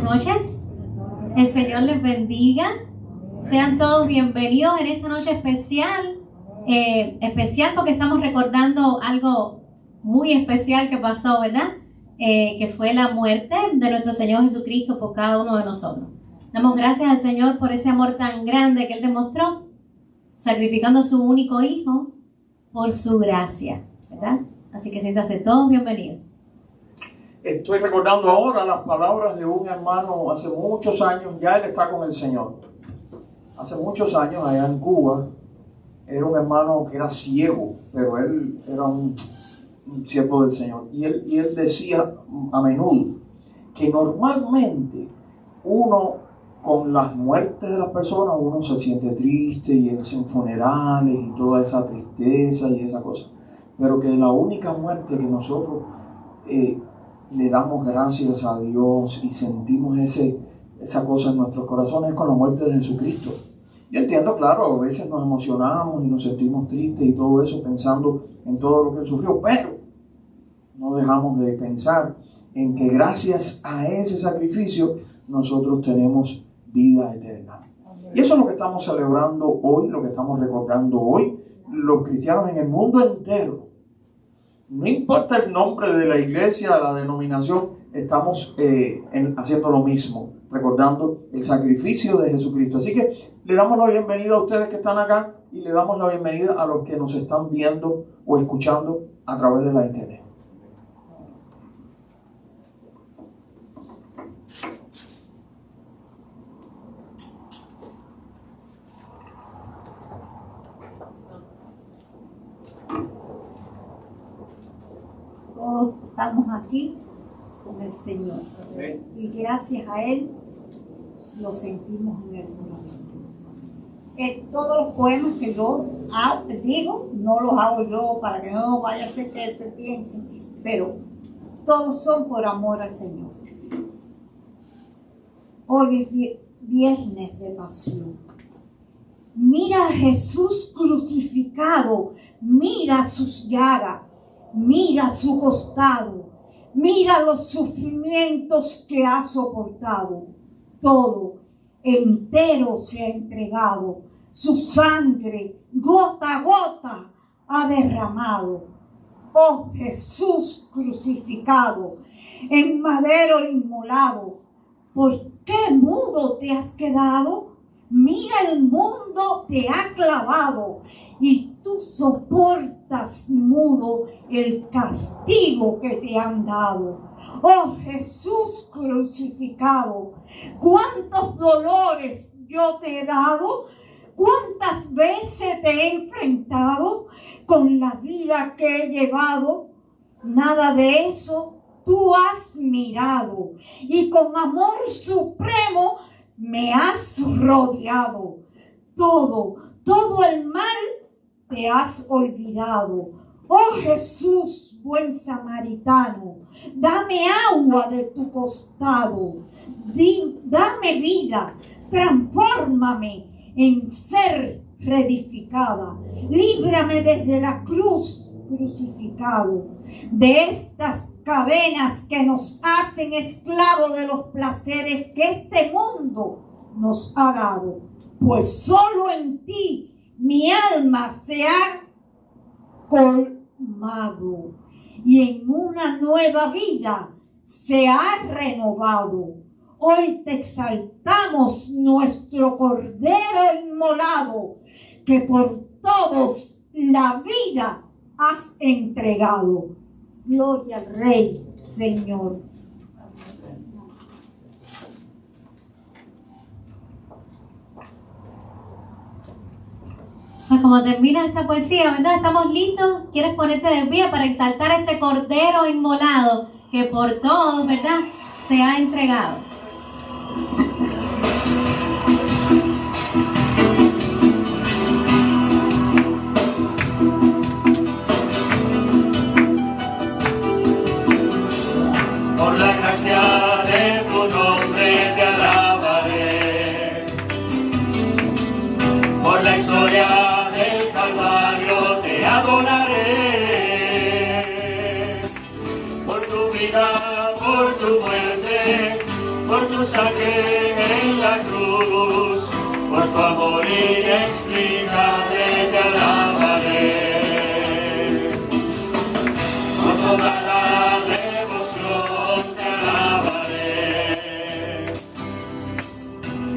Buenas noches, el Señor les bendiga, sean todos bienvenidos en esta noche especial, porque estamos recordando algo muy especial que pasó, ¿verdad? Que fue la muerte de nuestro Señor Jesucristo por cada uno de nosotros. Damos gracias al Señor por ese amor tan grande que Él demostró, sacrificando a su único Hijo por su gracia, ¿verdad? Así que siéntanse todos bienvenidos. Estoy recordando ahora las palabras de un hermano hace muchos años, ya él está con el Señor. Hace muchos años allá en Cuba, era un hermano que era ciego, pero él era un siervo del Señor. Y él decía a menudo que normalmente uno, con las muertes de las personas, uno se siente triste y hacen funerales y toda esa tristeza y esa cosa. Pero que la única muerte que nosotros le damos gracias a Dios y sentimos esa cosa en nuestros corazones es con la muerte de Jesucristo. Yo entiendo, claro, a veces nos emocionamos y nos sentimos tristes y todo eso pensando en todo lo que Él sufrió, pero no dejamos de pensar en que gracias a ese sacrificio nosotros tenemos vida eterna. Y eso es lo que estamos celebrando hoy, lo que estamos recordando hoy, los cristianos en el mundo entero. No importa el nombre de la iglesia, la denominación, estamos haciendo lo mismo, recordando el sacrificio de Jesucristo. Así que le damos la bienvenida a ustedes que están acá y le damos la bienvenida a los que nos están viendo o escuchando a través de la internet. Todos estamos aquí con el Señor. Amén. Y gracias a Él lo sentimos en el corazón. Todos los poemas que yo digo, no los hago yo para que no vaya a ser que se piensen, pero todos son por amor al Señor. Hoy es viernes de pasión. Mira a Jesús crucificado, mira sus llagas. Mira su costado, mira los sufrimientos que ha soportado. Todo entero se ha entregado, su sangre gota a gota ha derramado. Oh Jesús crucificado, en madero inmolado, ¿por qué mudo te has quedado? Mira, el mundo te ha clavado y tú soportas mudo el castigo que te han dado. Oh Jesús crucificado, cuántos dolores yo te he dado, cuántas veces te he enfrentado con la vida que he llevado. Nada de eso tú has mirado y con amor supremo me has rodeado. Todo el mal te has olvidado. Oh Jesús, buen samaritano, dame agua de tu costado. Dame vida, transfórmame en ser reedificada. Líbrame desde la cruz crucificado, de estas cadenas que nos hacen esclavos de los placeres que este mundo nos ha dado. Pues solo en ti mi alma se ha colmado y en una nueva vida se ha renovado. Hoy te exaltamos, nuestro Cordero inmolado, que por todos la vida has entregado. Gloria al Rey, Señor. Pues como termina esta poesía, ¿verdad? ¿Estamos listos? ¿Quieres ponerte de pie para exaltar a este Cordero inmolado que por todos, ¿verdad?, se ha entregado? Por la gracia de tu nombre te alabaré, por la historia del Calvario te adoraré, por tu vida, por tu muerte, por tu sangre en la cruz, por tu amor inexplicable te alabaré. Con toda la devoción te alabaré.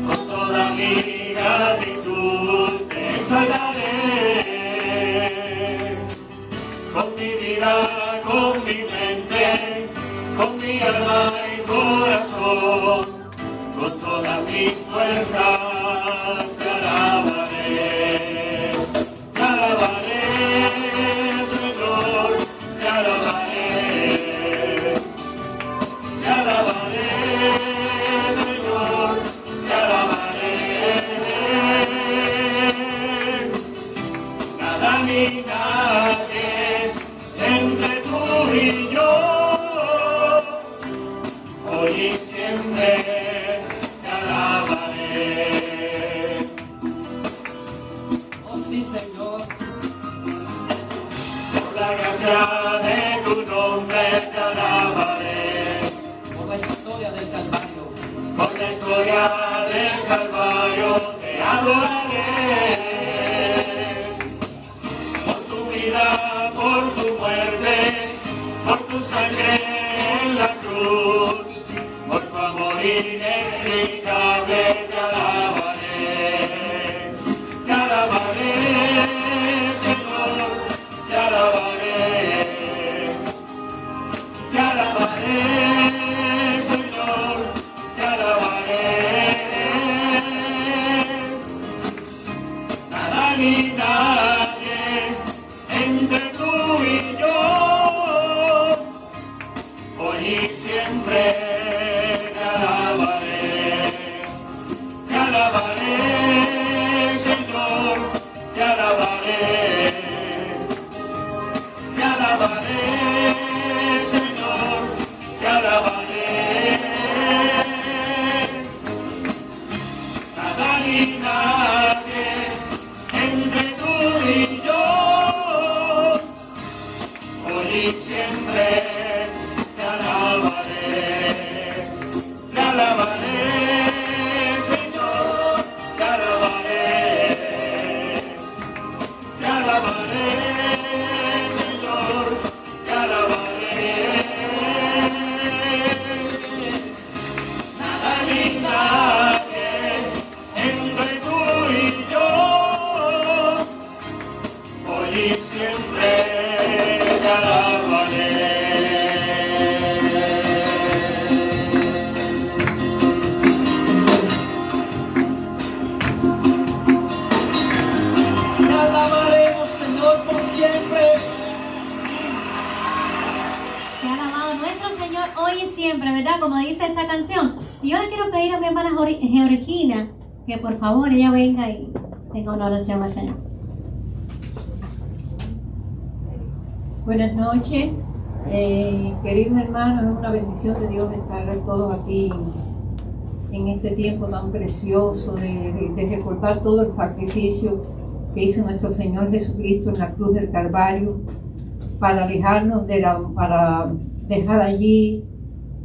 Con toda mi gratitud te exaltaré. Con mi vida, con mi mente, con mi alma y corazón, con todas mis fuerzas te alabaré. Te alabaré, Señor, te alabaré. Te alabaré, Señor, te alabaré. Nada ni nadie entre tú y yo, hoy y siempre te alabaré. Oh sí, Señor. Por la gracia de tu nombre te alabaré. Por la historia del Calvario. Por la historia del Calvario te adoraré. Por tu vida, por tu muerte, por tu sangre en la cruz, por tu amor inexplicable te alabaré. Te alabaré, Señor, te alabaré. Te alabaré, Señor, te alabaré. Nada ni nadie entre tú y yo, hoy y siempre te alabaré. Te alabaré, Señor, te alabaré. Te alabaré, Señor, te alabaré. Nada ni nadie entre tú y yo, hoy y siempre te alabaré. Te alabaré, Señor, te alabaré. Te alabaré, Señor, te alabaré. Nada ni nadie entre tú y yo, hoy y siempre te alabaré. Te alabaremos, Señor, por siempre. Se ha alabado nuestro Señor hoy y siempre, ¿verdad? Como dice esta canción. Y yo le quiero pedir a mi hermana Georgina que por favor ella venga y tenga una oración al Señor. Buenas noches, queridos hermanos, es una bendición de Dios estar todos aquí en este tiempo tan precioso de recordar todo el sacrificio que hizo nuestro Señor Jesucristo en la cruz del Calvario para alejarnos para dejar allí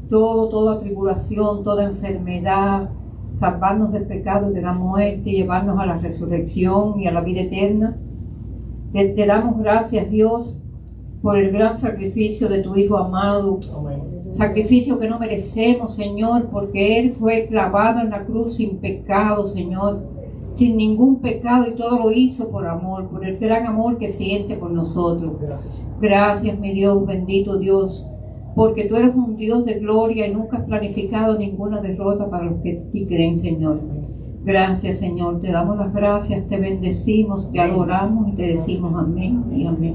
toda tribulación, toda enfermedad, salvarnos del pecado, de la muerte, llevarnos a la resurrección y a la vida eterna. Te damos gracias, Dios, por el gran sacrificio de tu Hijo amado, sacrificio que no merecemos, Señor, porque Él fue clavado en la cruz sin pecado, Señor, sin ningún pecado, y todo lo hizo por amor, por el gran amor que siente por nosotros. Gracias, mi Dios, bendito Dios, porque tú eres un Dios de gloria y nunca has planificado ninguna derrota para los que en ti creen, Señor. Gracias, Señor, te damos las gracias, te bendecimos, te adoramos y te decimos amén y amén.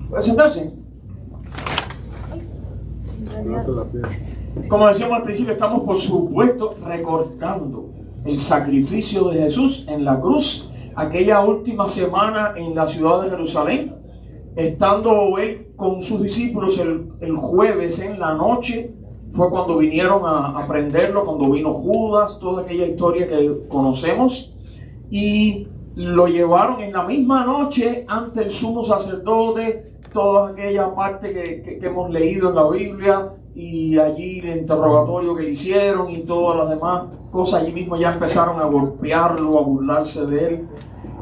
¿Puede sentarse? Como decíamos al principio, estamos por supuesto recordando el sacrificio de Jesús en la cruz, aquella última semana en la ciudad de Jerusalén, estando él con sus discípulos el jueves en la noche. Fue cuando vinieron a prenderlo, cuando vino Judas, toda aquella historia que conocemos, y lo llevaron en la misma noche ante el sumo sacerdote. Toda aquella parte que hemos leído en la Biblia, y allí el interrogatorio que le hicieron y todas las demás cosas, allí mismo ya empezaron a golpearlo, a burlarse de él.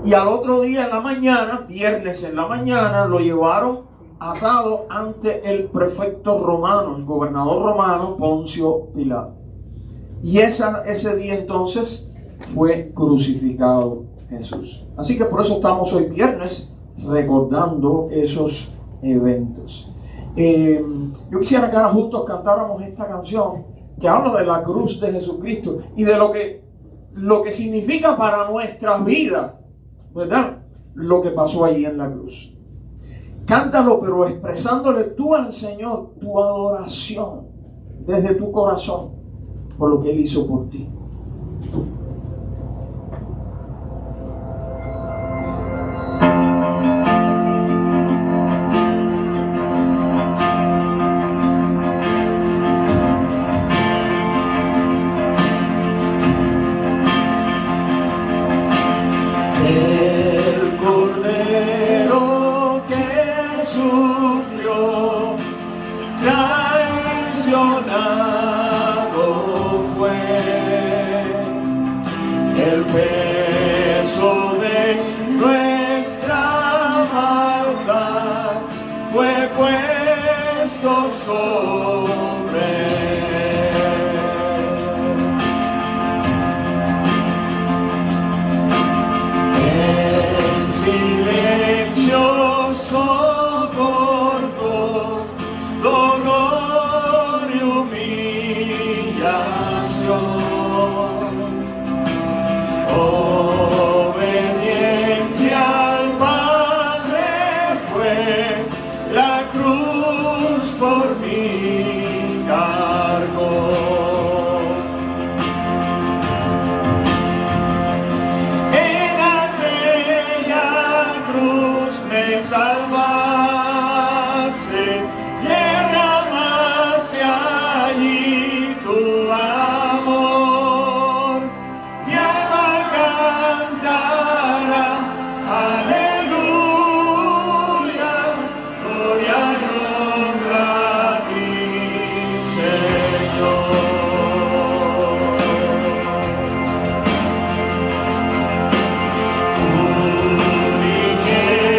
Y al otro día en la mañana, viernes en la mañana, lo llevaron atado ante el prefecto romano, el gobernador romano Poncio Pilato. Y ese día entonces fue crucificado Jesús. Así que por eso estamos hoy viernes recordando esos eventos. Yo quisiera que ahora juntos cantáramos esta canción que habla de la cruz de Jesucristo y de lo que significa para nuestras vidas, ¿verdad? Lo que pasó allí en la cruz. Cántalo, pero expresándole tú al Señor tu adoración desde tu corazón por lo que Él hizo por ti.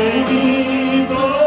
Unigénito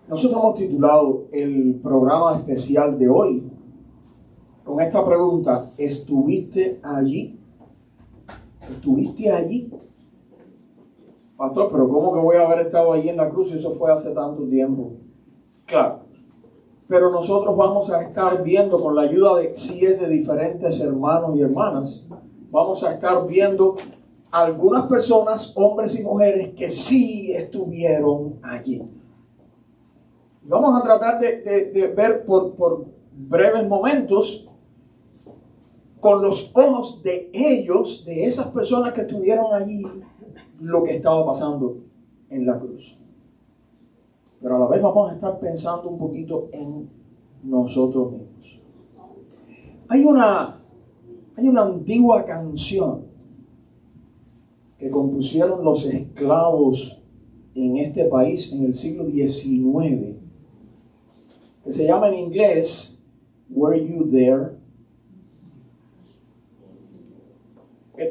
Nosotros hemos titulado el programa especial de hoy con esta pregunta: ¿estuviste allí? ¿Estuviste allí? Pastor, pero ¿cómo que voy a haber estado allí en la cruz? Eso fue hace tanto tiempo. Claro, pero nosotros vamos a estar viendo, con la ayuda de 7 diferentes hermanos y hermanas, vamos a estar viendo algunas personas, hombres y mujeres, que sí estuvieron allí. Vamos a tratar de ver por breves momentos, con los ojos de ellos, de esas personas que estuvieron allí, lo que estaba pasando en la cruz. Pero a la vez vamos a estar pensando un poquito en nosotros mismos. Hay una antigua canción que compusieron los esclavos en este país en el siglo XIX, que se llama en inglés Were You There?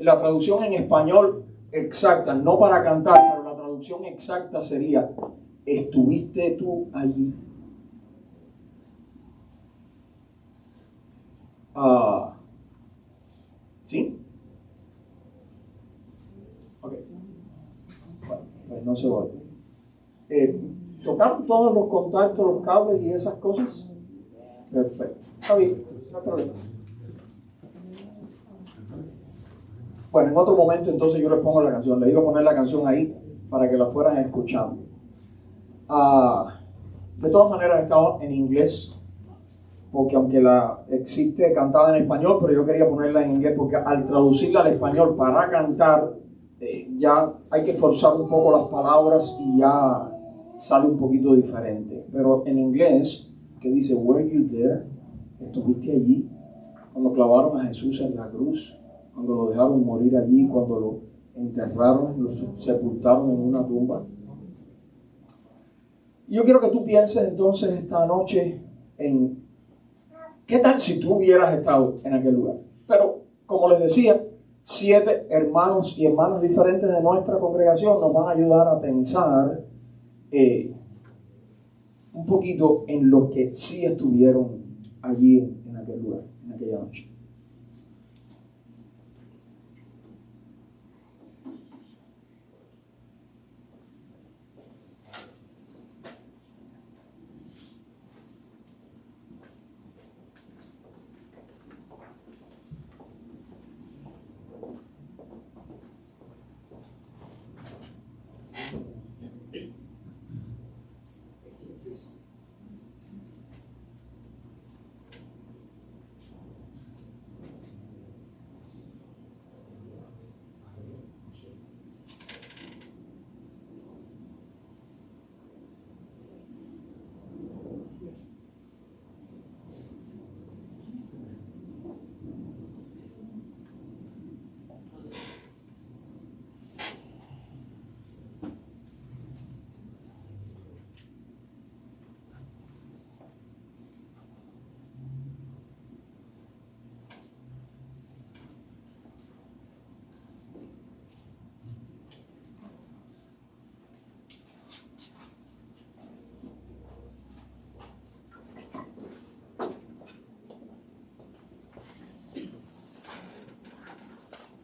La traducción en español exacta, no para cantar, pero la traducción exacta sería: ¿estuviste tú allí? ¿Sí? Ok. Bueno, pues no se oye. ¿Tocaron todos los contactos, los cables y esas cosas? Perfecto. Está bien, no hay problema. Bueno, en otro momento entonces yo les pongo la canción. Les iba a poner la canción ahí para que la fueran escuchando. De todas maneras estaba en inglés, porque aunque la existe cantada en español, pero yo quería ponerla en inglés porque al traducirla al español para cantar, ya hay que forzar un poco las palabras y ya sale un poquito diferente. Pero en inglés, que dice Were you there? ¿Estuviste allí cuando clavaron a Jesús en la cruz? Cuando lo dejaron morir allí, cuando lo enterraron, lo sepultaron en una tumba. Yo quiero que tú pienses entonces esta noche en ¿qué tal si tú hubieras estado en aquel lugar? Pero, como les decía, 7 hermanos y hermanas diferentes de nuestra congregación nos van a ayudar a pensar un poquito en los que sí estuvieron allí en aquel lugar, en aquella noche.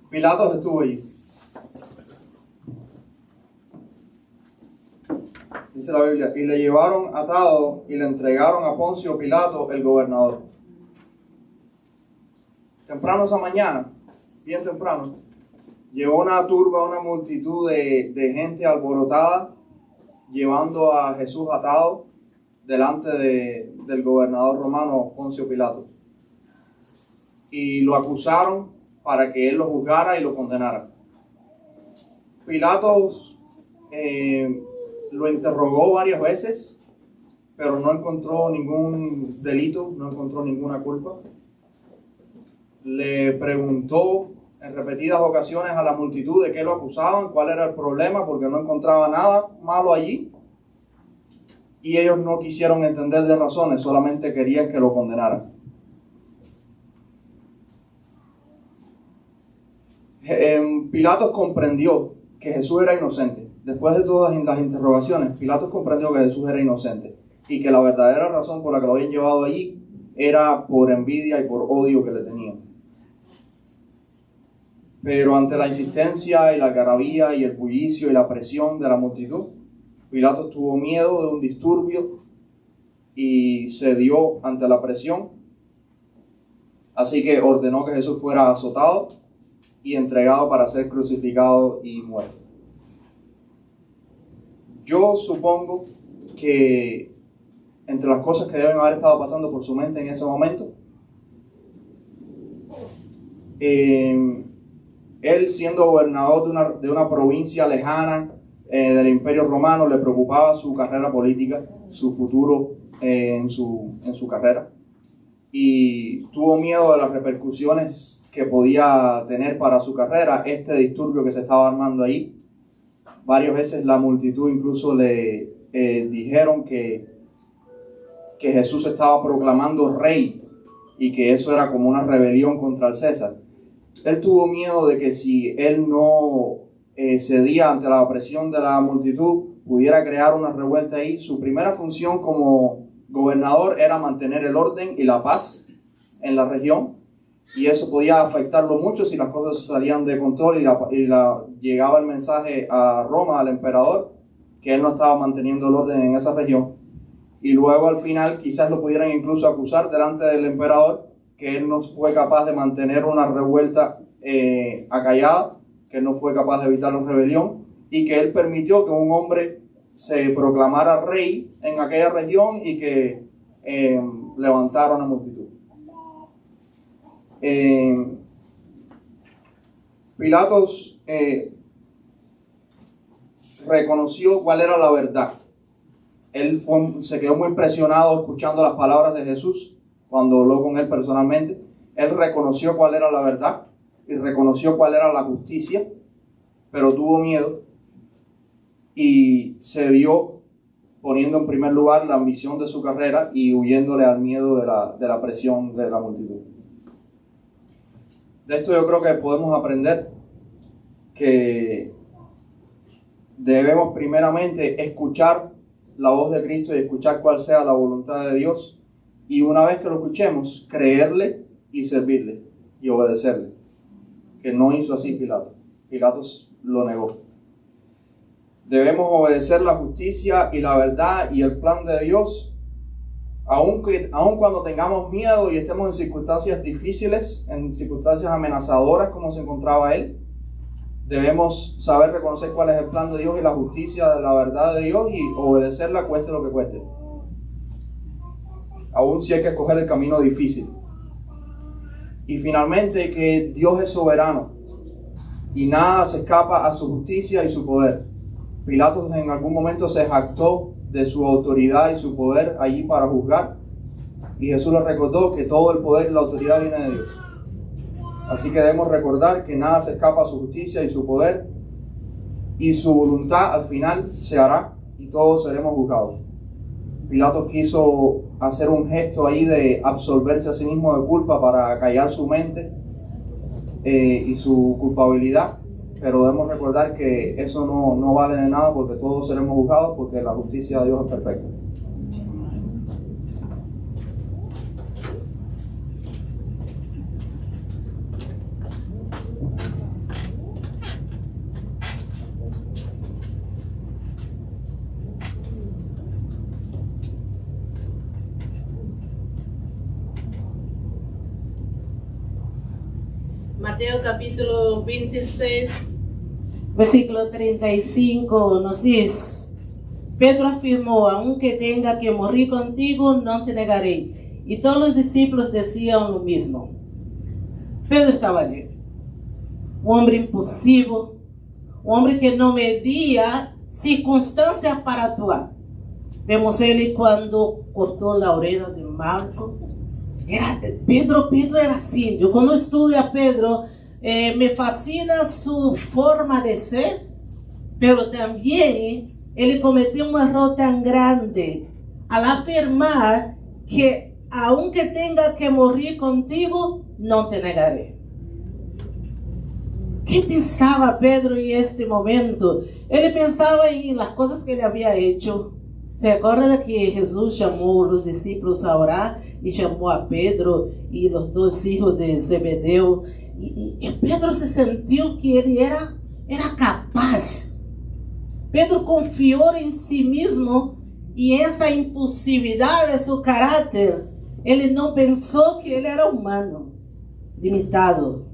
Pilatos estuvo allí. Dice la Biblia, y le llevaron atado y le entregaron a Poncio Pilato, el gobernador. Temprano esa mañana, bien temprano, llegó una turba, una multitud de gente alborotada, llevando a Jesús atado delante del gobernador romano Poncio Pilato. Y lo acusaron para que él lo juzgara y lo condenara. Pilatos lo interrogó varias veces, pero no encontró ningún delito, no encontró ninguna culpa. Le preguntó en repetidas ocasiones a la multitud de qué lo acusaban, cuál era el problema, porque no encontraba nada malo allí. Y ellos no quisieron entender de razones, solamente querían que lo condenaran. Pilatos comprendió que Jesús era inocente. Después de todas las interrogaciones, Pilatos comprendió que Jesús era inocente. y que la verdadera razón por la que lo habían llevado allí era por envidia y por odio que le tenían. Pero ante la insistencia y la algarabía y el bullicio y la presión de la multitud, Pilato tuvo miedo de un disturbio y cedió ante la presión. Así que ordenó que Jesús fuera azotado y entregado para ser crucificado y muerto. Yo supongo que entre las cosas que deben haber estado pasando por su mente en ese momento, él siendo gobernador de una provincia lejana del Imperio Romano, le preocupaba su carrera política, su futuro en su carrera, y tuvo miedo de las repercusiones que podía tener para su carrera este disturbio que se estaba armando ahí. Varias veces la multitud incluso le dijeron que Jesús estaba proclamando rey y que eso era como una rebelión contra el César. Él tuvo miedo de que si él no cedía ante la presión de la multitud, pudiera crear una revuelta ahí. Su primera función como gobernador era mantener el orden y la paz en la región, y eso podía afectarlo mucho si las cosas se salían de control y llegaba el mensaje a Roma, al emperador, que él no estaba manteniendo el orden en esa región. Y luego al final quizás lo pudieran incluso acusar delante del emperador que él no fue capaz de mantener una revuelta acallada, que no fue capaz de evitar la rebelión, y que él permitió que un hombre se proclamara rey en aquella región y que levantara una multitud. Pilatos reconoció cuál era la verdad. Él se quedó muy impresionado escuchando las palabras de Jesús cuando habló con él personalmente. Él reconoció cuál era la verdad y reconoció cuál era la justicia, pero tuvo miedo y cedió, poniendo en primer lugar la ambición de su carrera y huyéndole al miedo de la presión de la multitud. De esto yo creo que podemos aprender que debemos primeramente escuchar la voz de Cristo y escuchar cuál sea la voluntad de Dios, y una vez que lo escuchemos, creerle y servirle y obedecerle, que no hizo así Pilatos lo negó. Debemos obedecer la justicia y la verdad y el plan de Dios, aun cuando tengamos miedo y estemos en circunstancias difíciles, en circunstancias amenazadoras como se encontraba él. Debemos saber reconocer cuál es el plan de Dios y la justicia de la verdad de Dios y obedecerla, cueste lo que cueste, aun si hay que escoger el camino difícil. Y finalmente, que Dios es soberano y nada se escapa a su justicia y su poder. Pilatos en algún momento se jactó de su autoridad y su poder allí para juzgar, y Jesús le recordó que todo el poder y la autoridad viene de Dios. Así que debemos recordar que nada se escapa a su justicia y su poder, y su voluntad al final se hará y todos seremos juzgados. Pilatos quiso hacer un gesto ahí de absolverse a sí mismo de culpa para callar su mente y su culpabilidad, pero debemos recordar que eso no vale de nada, porque todos seremos juzgados, porque la justicia de Dios es perfecta. Mateo capítulo 26, versículo 35 nos dice: Pedro afirmó, aunque tenga que morir contigo, no te negaré. Y todos los discípulos decían lo mismo. Pedro estaba allí, un hombre impulsivo, un hombre que no medía circunstancias para actuar. Vemos él cuando cortó la oreja de Marco. Pedro era así. Yo cuando estudio a Pedro, me fascina su forma de ser, pero también él cometió un error tan grande al afirmar que aunque tenga que morir contigo, no te negaré. ¿Qué pensaba Pedro en este momento? Él pensaba en las cosas que él había hecho. ¿Se acuerda que Jesús llamó a los discípulos a orar y llamó a Pedro y los dos hijos de Zebedeo? Y Pedro se sintió que él era capaz. Pedro confió en sí mismo y esa impulsividad de su carácter, él no pensó que él era humano, limitado.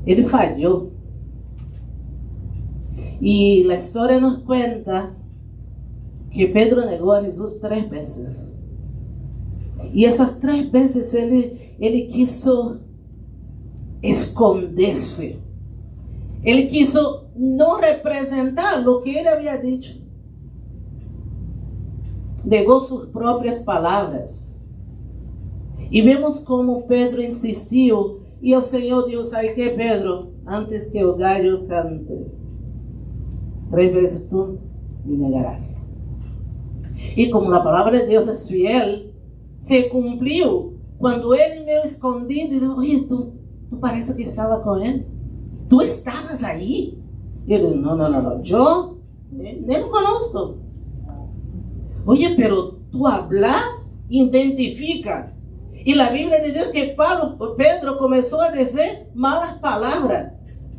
Él falló. Y la historia nos cuenta que Pedro negó a Jesús 3 veces. Y esas 3 veces él quiso esconderse. Él quiso no representar lo que él había dicho. Negó sus propias palabras. Y vemos cómo Pedro insistió. Y el Señor dijo, ¿sabe qué, Pedro? Antes que el gallo cante, 3 veces tú me negarás. Y como la palabra de Dios es fiel, se cumplió. Cuando él me escondido y dijo, oye, tú parece que estaba con él. ¿Tú estabas ahí? Y yo digo, no, yo no lo conozco. Oye, pero tú hablas, identifica. Y la Biblia dice que Pedro comenzó a decir malas palabras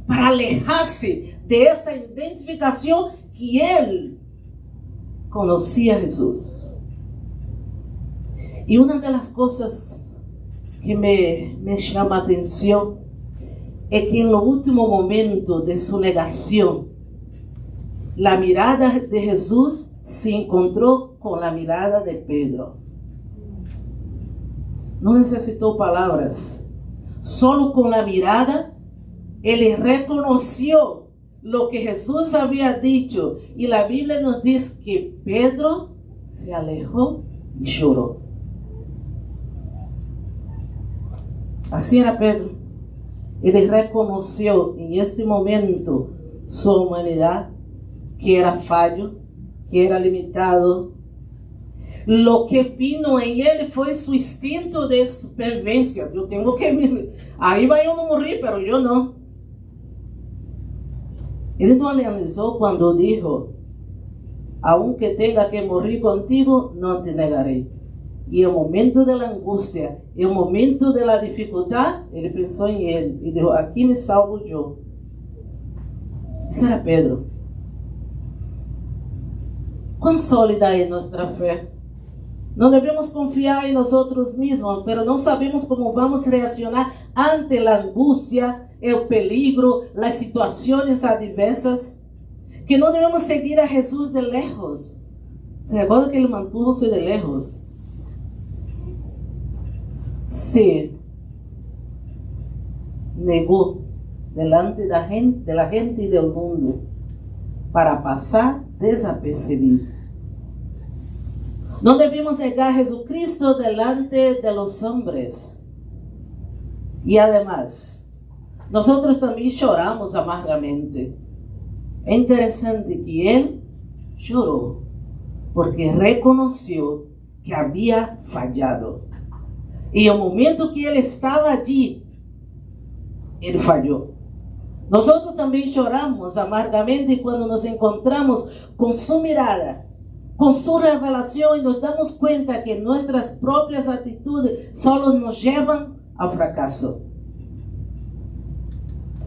para alejarse de esa identificación que él conocía a Jesús. Y una de las cosas que me llama la atención es que en los últimos momentos de su negación, la mirada de Jesús se encontró con la mirada de Pedro. No necesitó palabras, solo con la mirada, él reconoció lo que Jesús había dicho. Y la Biblia nos dice que Pedro se alejó y lloró. Así era Pedro. Él reconoció en este momento su humanidad, que era fallo, que era limitado. Lo que vino en él fue su instinto de supervivencia. Yo tengo que... Ahí va yo a morir, pero yo no. Él no analizó cuando dijo, aunque tenga que morir contigo, no te negaré. Y el momento de la angustia, el momento de la dificultad, él pensó en él y dijo, aquí me salvo yo. Ese era Pedro. ¿Cuán sólida es nuestra fe? No debemos confiar en nosotros mismos, pero no sabemos cómo vamos a reaccionar ante la angustia, el peligro, las situaciones adversas. Que no debemos seguir a Jesús de lejos. ¿Se acuerda que él mantuvo de lejos? Se negó delante de la gente y del mundo para pasar desapercibido. No debemos negar a Jesucristo delante de los hombres. Y además, nosotros también lloramos amargamente. Es interesante que él lloró porque reconoció que había fallado. Y el momento que él estaba allí, él falló. Nosotros también lloramos amargamente cuando nos encontramos con su mirada, con su revelación, y nos damos cuenta que nuestras propias actitudes solo nos llevan al fracaso.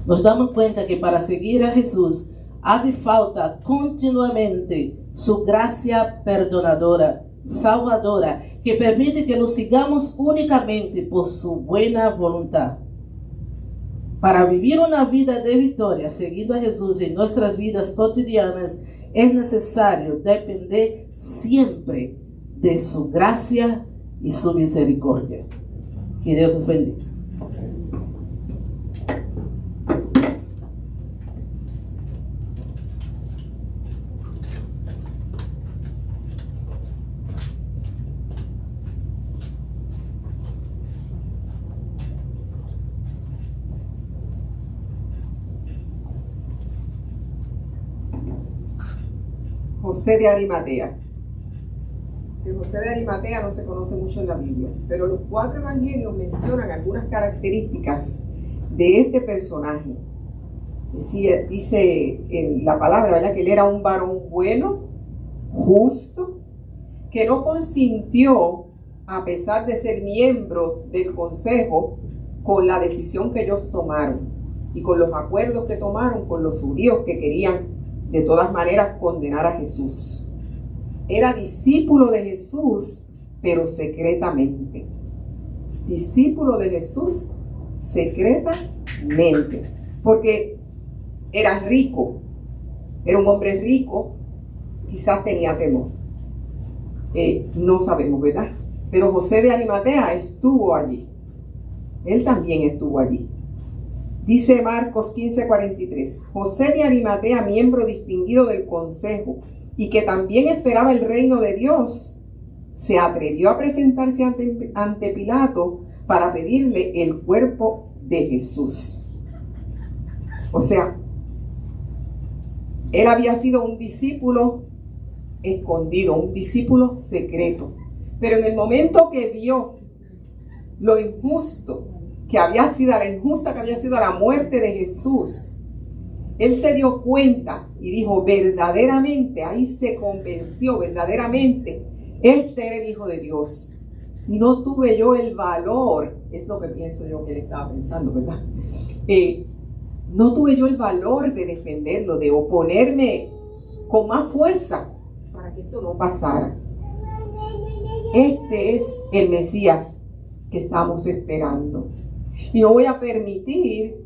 Nos damos cuenta que para seguir a Jesús hace falta continuamente su gracia perdonadora, salvadora, que permite que nos sigamos únicamente por su buena voluntad. Para vivir una vida de victoria seguido a Jesús en nuestras vidas cotidianas, es necesario depender siempre de su gracia y su misericordia. Que Dios los bendiga. José de Arimatea. El José de Arimatea no se conoce mucho en la Biblia, pero los 4 evangelios mencionan algunas características de este personaje. Dice la palabra, ¿verdad? Que él era un varón bueno, justo, que no consintió, a pesar de ser miembro del consejo, con la decisión que ellos tomaron y con los acuerdos que tomaron con los judíos que querían de todas maneras condenar a Jesús. Era discípulo de Jesús, pero secretamente. Discípulo de Jesús secretamente, porque era rico, era un hombre rico, quizás tenía temor. No sabemos, ¿verdad? Pero José de Arimatea estuvo allí. Él también estuvo allí. Dice Marcos 15:43, José de Arimatea, miembro distinguido del consejo y que también esperaba el reino de Dios, se atrevió a presentarse ante Pilato para pedirle el cuerpo de Jesús. O sea, él había sido un discípulo escondido, un discípulo secreto. Pero en el momento que vio lo injusto que había sido, la injusta que había sido la muerte de Jesús, él se dio cuenta y dijo, verdaderamente, ahí se convenció, verdaderamente, este era el Hijo de Dios. Y no tuve yo el valor, es lo que pienso yo que él estaba pensando, ¿verdad? No tuve yo el valor de defenderlo, de oponerme con más fuerza para que esto no pasara. Este es el Mesías que estamos esperando. Y no voy a permitir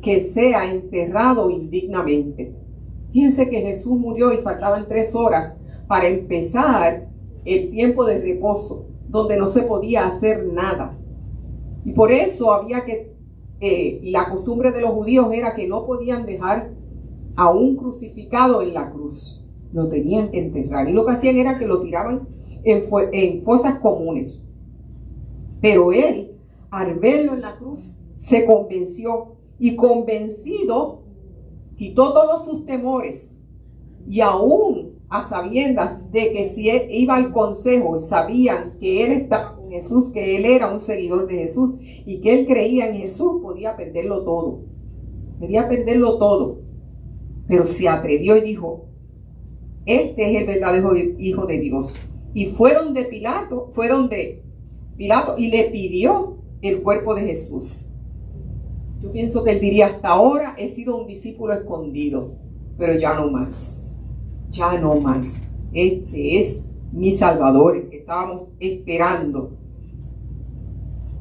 que sea enterrado indignamente. Fíjense que Jesús murió y faltaban 3 horas para empezar el tiempo de reposo, donde no se podía hacer nada. Y por eso había que, la costumbre de los judíos era que no podían dejar a un crucificado en la cruz. Lo tenían que enterrar. Y lo que hacían era que lo tiraban en fosas comunes. Pero él, al verlo en la cruz, se convenció y convencido quitó todos sus temores, y aún a sabiendas de que si él iba al consejo sabían que él estaba con Jesús, que él era un seguidor de Jesús y que él creía en Jesús, podía perderlo todo, pero se atrevió y dijo, este es el verdadero Hijo de Dios. Y fue donde Pilato y le pidió el cuerpo de Jesús. Yo pienso que él diría, hasta ahora he sido un discípulo escondido, pero ya no más. Este es mi Salvador, el que estábamos esperando.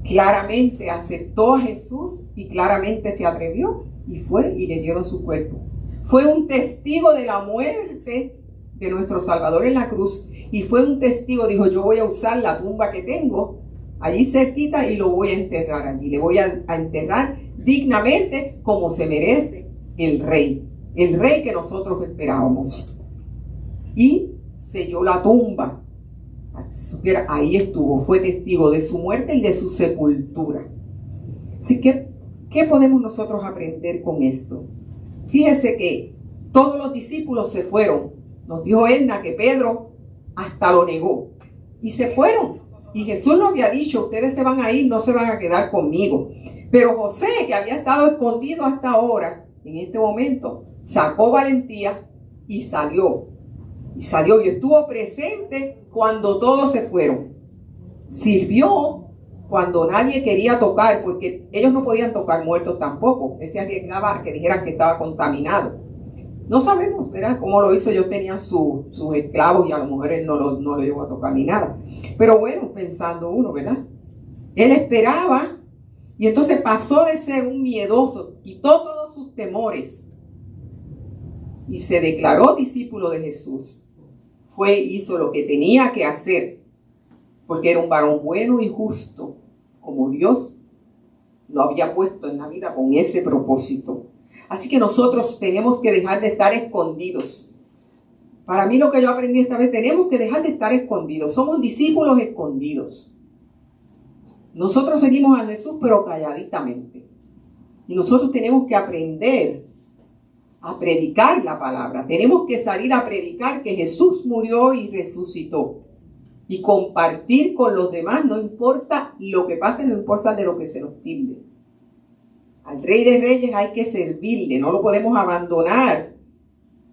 Claramente aceptó a Jesús y claramente se atrevió y fue y le dieron su cuerpo. Fue un testigo de la muerte de nuestro Salvador en la cruz y fue un testigo, dijo, yo voy a usar la tumba que tengo allí cerquita y lo voy a enterrar allí. Le voy a enterrar dignamente como se merece el rey que nosotros esperábamos. Y selló la tumba. Ahí estuvo, fue testigo de su muerte y de su sepultura. Así que, ¿qué podemos nosotros aprender con esto? Fíjese que todos los discípulos se fueron. Nos dijo Edna que Pedro hasta lo negó. Y se fueron. Y Jesús nos había dicho, ustedes se van a ir, no se van a quedar conmigo. Pero José, que había estado escondido hasta ahora, en este momento, sacó valentía y salió. Y estuvo presente cuando todos se fueron. Sirvió cuando nadie quería tocar, porque ellos no podían tocar muertos tampoco. Él se arriesgaba a que dijeran que estaba contaminado. No sabemos, ¿verdad?, cómo lo hizo. Ellos tenían sus esclavos y a lo mejor él no lo llegó a tocar ni nada. Pero bueno, pensando uno, ¿verdad? Él esperaba y entonces pasó de ser un miedoso, quitó todos sus temores y se declaró discípulo de Jesús. Hizo lo que tenía que hacer porque era un varón bueno y justo, como Dios lo había puesto en la vida con ese propósito. Así que nosotros tenemos que dejar de estar escondidos. Para mí lo que yo aprendí esta vez, tenemos que dejar de estar escondidos. Somos discípulos escondidos. Nosotros seguimos a Jesús, pero calladitamente. Y nosotros tenemos que aprender a predicar la palabra. Tenemos que salir a predicar que Jesús murió y resucitó. Y compartir con los demás, no importa lo que pase, no importa de lo que se nos tilde. Al Rey de Reyes hay que servirle, no lo podemos abandonar.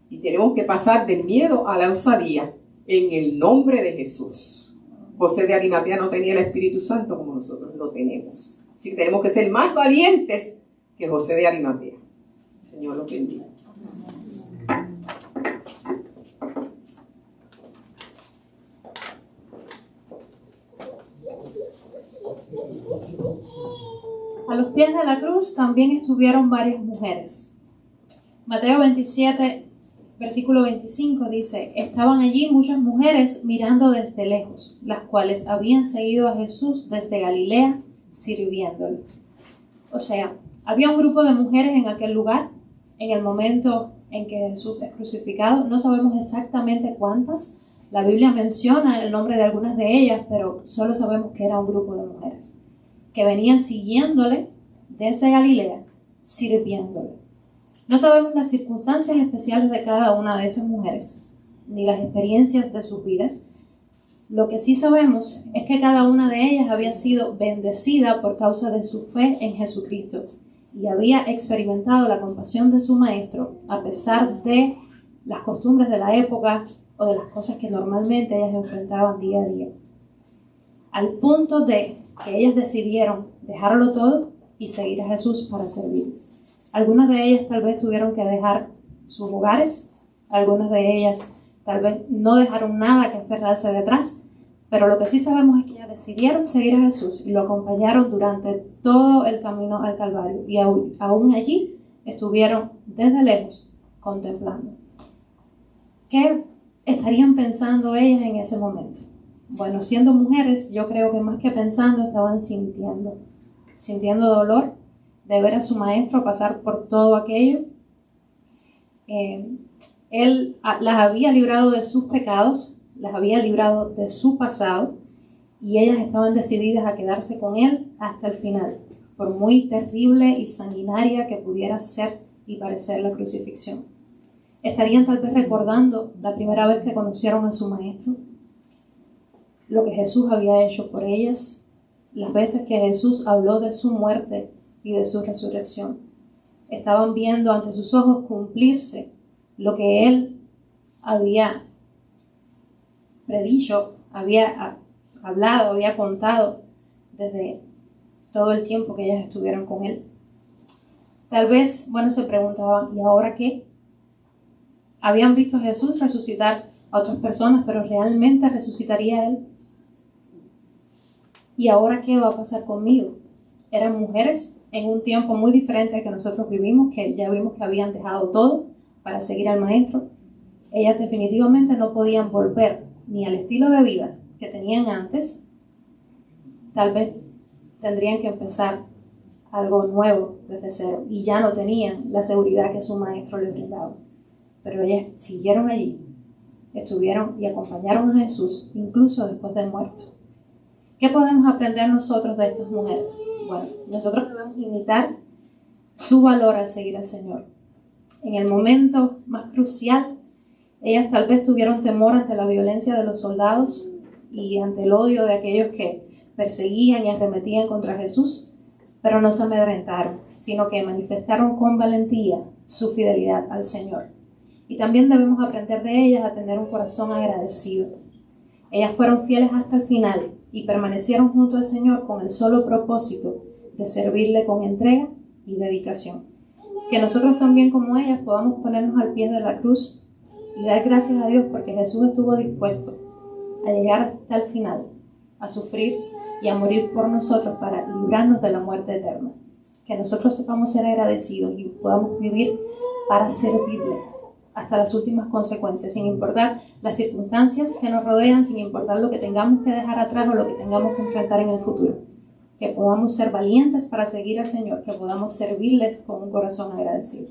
Y tenemos que pasar del miedo a la osadía. en el nombre de Jesús. José de Arimatea no tenía el Espíritu Santo como nosotros lo tenemos. Así que tenemos que ser más valientes que José de Arimatea. El Señor los bendiga. A los pies de la cruz también estuvieron varias mujeres. Mateo 27, versículo 25 dice: estaban allí muchas mujeres mirando desde lejos, las cuales habían seguido a Jesús desde Galilea, sirviéndole. O sea, había un grupo de mujeres en aquel lugar, en el momento en que Jesús es crucificado. No sabemos exactamente cuántas. La Biblia menciona el nombre de algunas de ellas, pero solo sabemos que era un grupo de mujeres que venían siguiéndole desde Galilea, sirviéndole. No sabemos las circunstancias especiales de cada una de esas mujeres, ni las experiencias de sus vidas. Lo que sí sabemos es que cada una de ellas había sido bendecida por causa de su fe en Jesucristo y había experimentado la compasión de su Maestro a pesar de las costumbres de la época o de las cosas que normalmente ellas enfrentaban día a día. Al punto de que ellas decidieron dejarlo todo y seguir a Jesús para servir. Algunas de ellas tal vez tuvieron que dejar sus hogares, algunas de ellas tal vez no dejaron nada que aferrarse detrás, pero lo que sí sabemos es que ellas decidieron seguir a Jesús y lo acompañaron durante todo el camino al Calvario, y aún allí estuvieron desde lejos contemplando. ¿Qué estarían pensando ellas en ese momento? Bueno, siendo mujeres, yo creo que más que pensando, estaban sintiendo dolor de ver a su Maestro pasar por todo aquello. Él las había librado de sus pecados, las había librado de su pasado, y ellas estaban decididas a quedarse con Él hasta el final, por muy terrible y sanguinaria que pudiera ser y parecer la crucifixión. Estarían tal vez recordando la primera vez que conocieron a su Maestro, lo que Jesús había hecho por ellas, las veces que Jesús habló de su muerte y de su resurrección. Estaban viendo ante sus ojos cumplirse lo que Él había predicho, había hablado, había contado desde todo el tiempo que ellas estuvieron con Él. Tal vez, se preguntaban, ¿y ahora qué? Habían visto a Jesús resucitar a otras personas, pero ¿realmente resucitaría Él? ¿Y ahora qué va a pasar conmigo? Eran mujeres en un tiempo muy diferente al que nosotros vivimos, que ya vimos que habían dejado todo para seguir al Maestro. Ellas definitivamente no podían volver ni al estilo de vida que tenían antes. Tal vez tendrían que empezar algo nuevo desde cero, y ya no tenían la seguridad que su Maestro les brindaba. Pero ellas siguieron allí, estuvieron y acompañaron a Jesús incluso después de muerto. ¿Qué podemos aprender nosotros de estas mujeres? Bueno, nosotros debemos imitar su valor al seguir al Señor. En el momento más crucial, ellas tal vez tuvieron temor ante la violencia de los soldados y ante el odio de aquellos que perseguían y arremetían contra Jesús, pero no se amedrentaron, sino que manifestaron con valentía su fidelidad al Señor. Y también debemos aprender de ellas a tener un corazón agradecido. Ellas fueron fieles hasta el final y permanecieron junto al Señor con el solo propósito de servirle con entrega y dedicación. Que nosotros también, como ellas, podamos ponernos al pie de la cruz y dar gracias a Dios porque Jesús estuvo dispuesto a llegar hasta el final, a sufrir y a morir por nosotros para librarnos de la muerte eterna. Que nosotros sepamos ser agradecidos y podamos vivir para servirle hasta las últimas consecuencias, sin importar las circunstancias que nos rodean, sin importar lo que tengamos que dejar atrás o lo que tengamos que enfrentar en el futuro. Que podamos ser valientes para seguir al Señor, que podamos servirle con un corazón agradecido.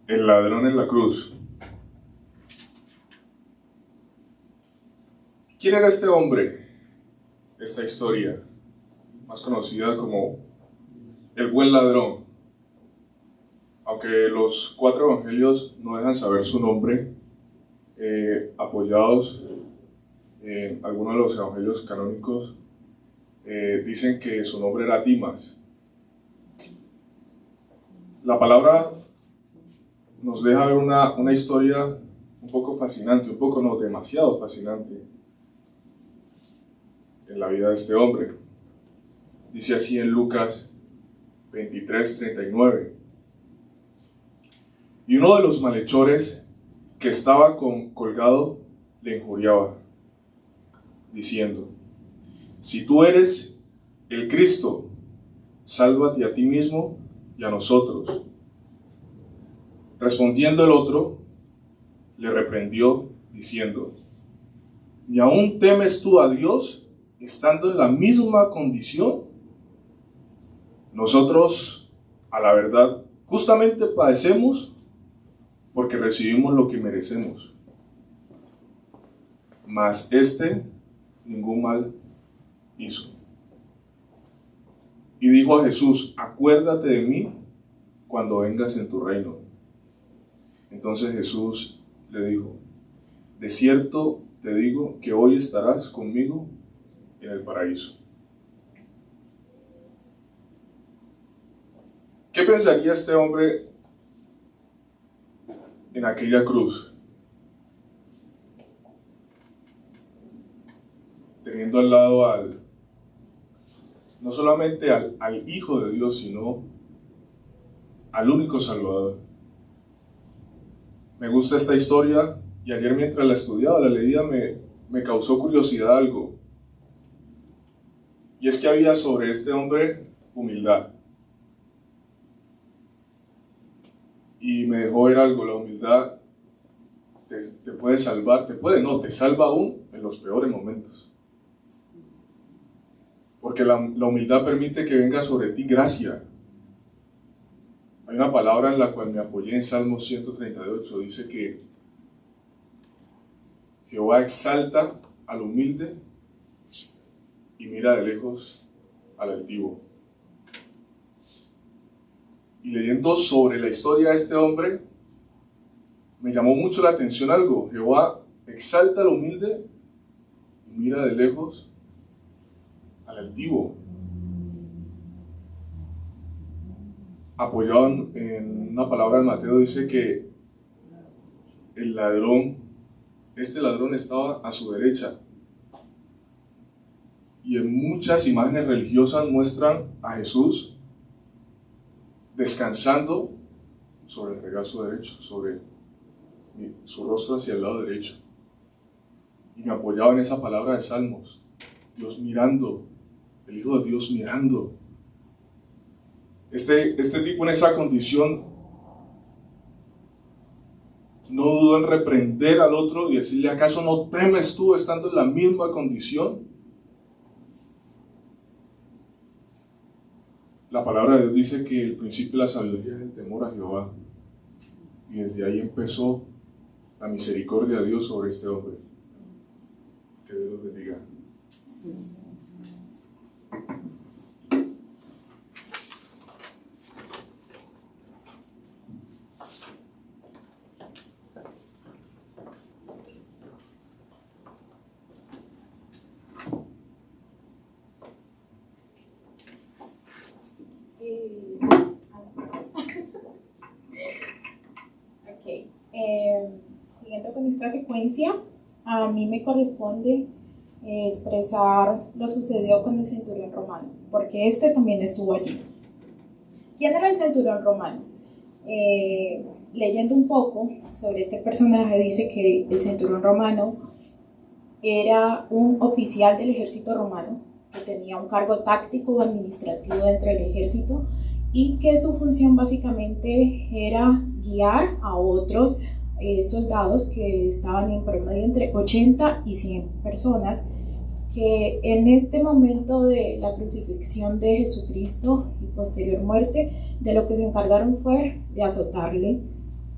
El ladrón en la cruz. ¿Quién era este hombre? Esta historia, más conocida como el buen ladrón. Aunque los 4 evangelios no dejan saber su nombre, apoyados en algunos de los evangelios canónicos, dicen que su nombre era Dimas. La palabra nos deja ver una historia un poco fascinante, un poco no, demasiado fascinante en la vida de este hombre. Dice así en Lucas 23:39. Y uno de los malhechores que estaba colgado le injuriaba, diciendo: si tú eres el Cristo, sálvate a ti mismo y a nosotros. Respondiendo el otro, le reprendió, diciendo: ¿ni aún temes tú a Dios, estando en la misma condición? Nosotros, a la verdad, justamente padecemos porque recibimos lo que merecemos. Mas este ningún mal hizo. Y dijo a Jesús: acuérdate de mí cuando vengas en tu reino. Entonces Jesús le dijo: de cierto te digo que hoy estarás conmigo en el paraíso. ¿Qué pensaría este hombre en aquella cruz, teniendo al lado no solamente al Hijo de Dios, sino al único Salvador? Me gusta esta historia, y ayer mientras la estudiaba, la leía, me causó curiosidad algo. Y es que había sobre este hombre humildad. Y me dejó ver algo: la humildad te puede salvar, te salva aún en los peores momentos. Porque la humildad permite que venga sobre ti gracia. Hay una palabra en la cual me apoyé en Salmos 138, dice que Jehová exalta al humilde y mira de lejos al altivo. Y leyendo sobre la historia de este hombre, me llamó mucho la atención algo: Jehová exalta al humilde y mira de lejos al altivo. Apoyado en una palabra de Mateo, dice que este ladrón estaba a su derecha. Y en muchas imágenes religiosas muestran a Jesús descansando sobre el regazo derecho, sobre su rostro hacia el lado derecho. Y me apoyaba en esa palabra de Salmos: Dios mirando, el Hijo de Dios mirando. Este tipo en esa condición no dudó en reprender al otro y decirle: ¿acaso no temes tú estando en la misma condición? La palabra de Dios dice que el principio de la sabiduría es el temor a Jehová. Y desde ahí empezó la misericordia de Dios sobre este hombre. Que Dios los bendiga. Siguiendo con esta secuencia, a mí me corresponde expresar lo sucedido con el centurión romano, porque este también estuvo allí. ¿Quién era el centurión romano? Leyendo un poco sobre este personaje, dice que el centurión romano era un oficial del ejército romano que tenía un cargo táctico o administrativo dentro del ejército, y que su función básicamente era guiar a otros soldados que estaban en promedio entre 80 y 100 personas, que en este momento de la crucifixión de Jesucristo y posterior muerte, de lo que se encargaron fue de azotarle,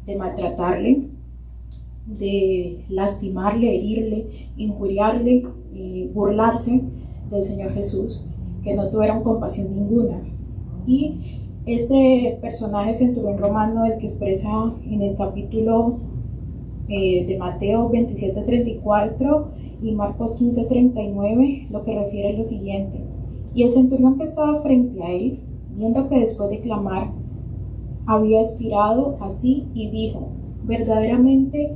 de maltratarle, de lastimarle, herirle, injuriarle y burlarse del Señor Jesús, que no tuvieron compasión ninguna. Y este personaje centurión romano, el que expresa en el capítulo de Mateo 27:34 y Marcos 15:39, lo que refiere es lo siguiente: y el centurión que estaba frente a él, viendo que después de clamar había expirado así, y dijo: verdaderamente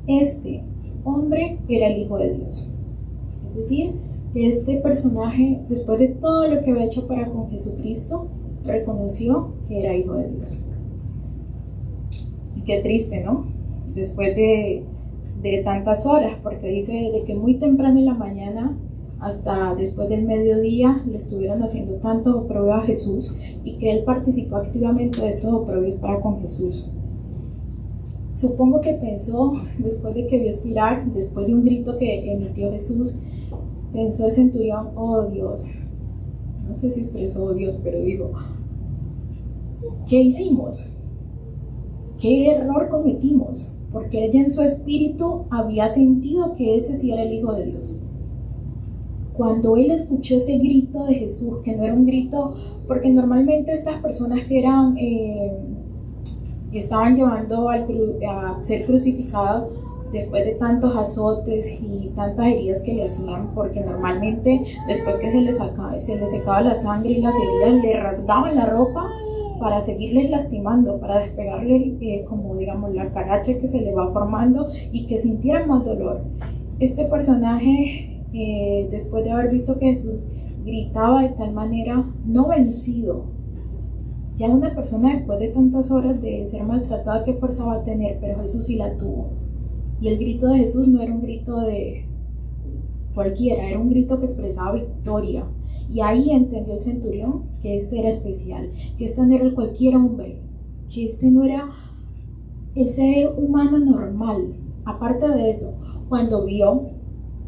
este hombre era el Hijo de Dios. Es decir, que este personaje, después de todo lo que había hecho para con Jesucristo, reconoció que era Hijo de Dios. Y qué triste, ¿no? Después de tantas horas, porque dice de que muy temprano en la mañana hasta después del mediodía le estuvieron haciendo tantos oprobios a Jesús, y que él participó activamente de estos oprobios para con Jesús. Supongo que pensó, después de que vio expirar, después de un grito que emitió Jesús, pensó el centurión: oh Dios, no sé si expresó oh Dios, pero dijo: ¿qué hicimos? ¿Qué error cometimos? Porque ella en su espíritu había sentido que ese sí era el Hijo de Dios. Cuando él escuchó ese grito de Jesús, que no era un grito, porque normalmente estas personas que estaban llevando a ser crucificados después de tantos azotes y tantas heridas que le hacían, porque normalmente después que se les secaba la sangre y las heridas, le rasgaban la ropa para seguirles lastimando, para despegarles como digamos la caracha que se le va formando y que sintieran más dolor. Este personaje, después de haber visto que Jesús gritaba de tal manera, no vencido, ya una persona después de tantas horas de ser maltratada, ¿qué fuerza va a tener? Pero Jesús sí la tuvo. Y el grito de Jesús no era un grito de cualquiera, era un grito que expresaba victoria. Y ahí entendió el centurión que este era especial, que este no era cualquier hombre, que este no era el ser humano normal. Aparte de eso, cuando vio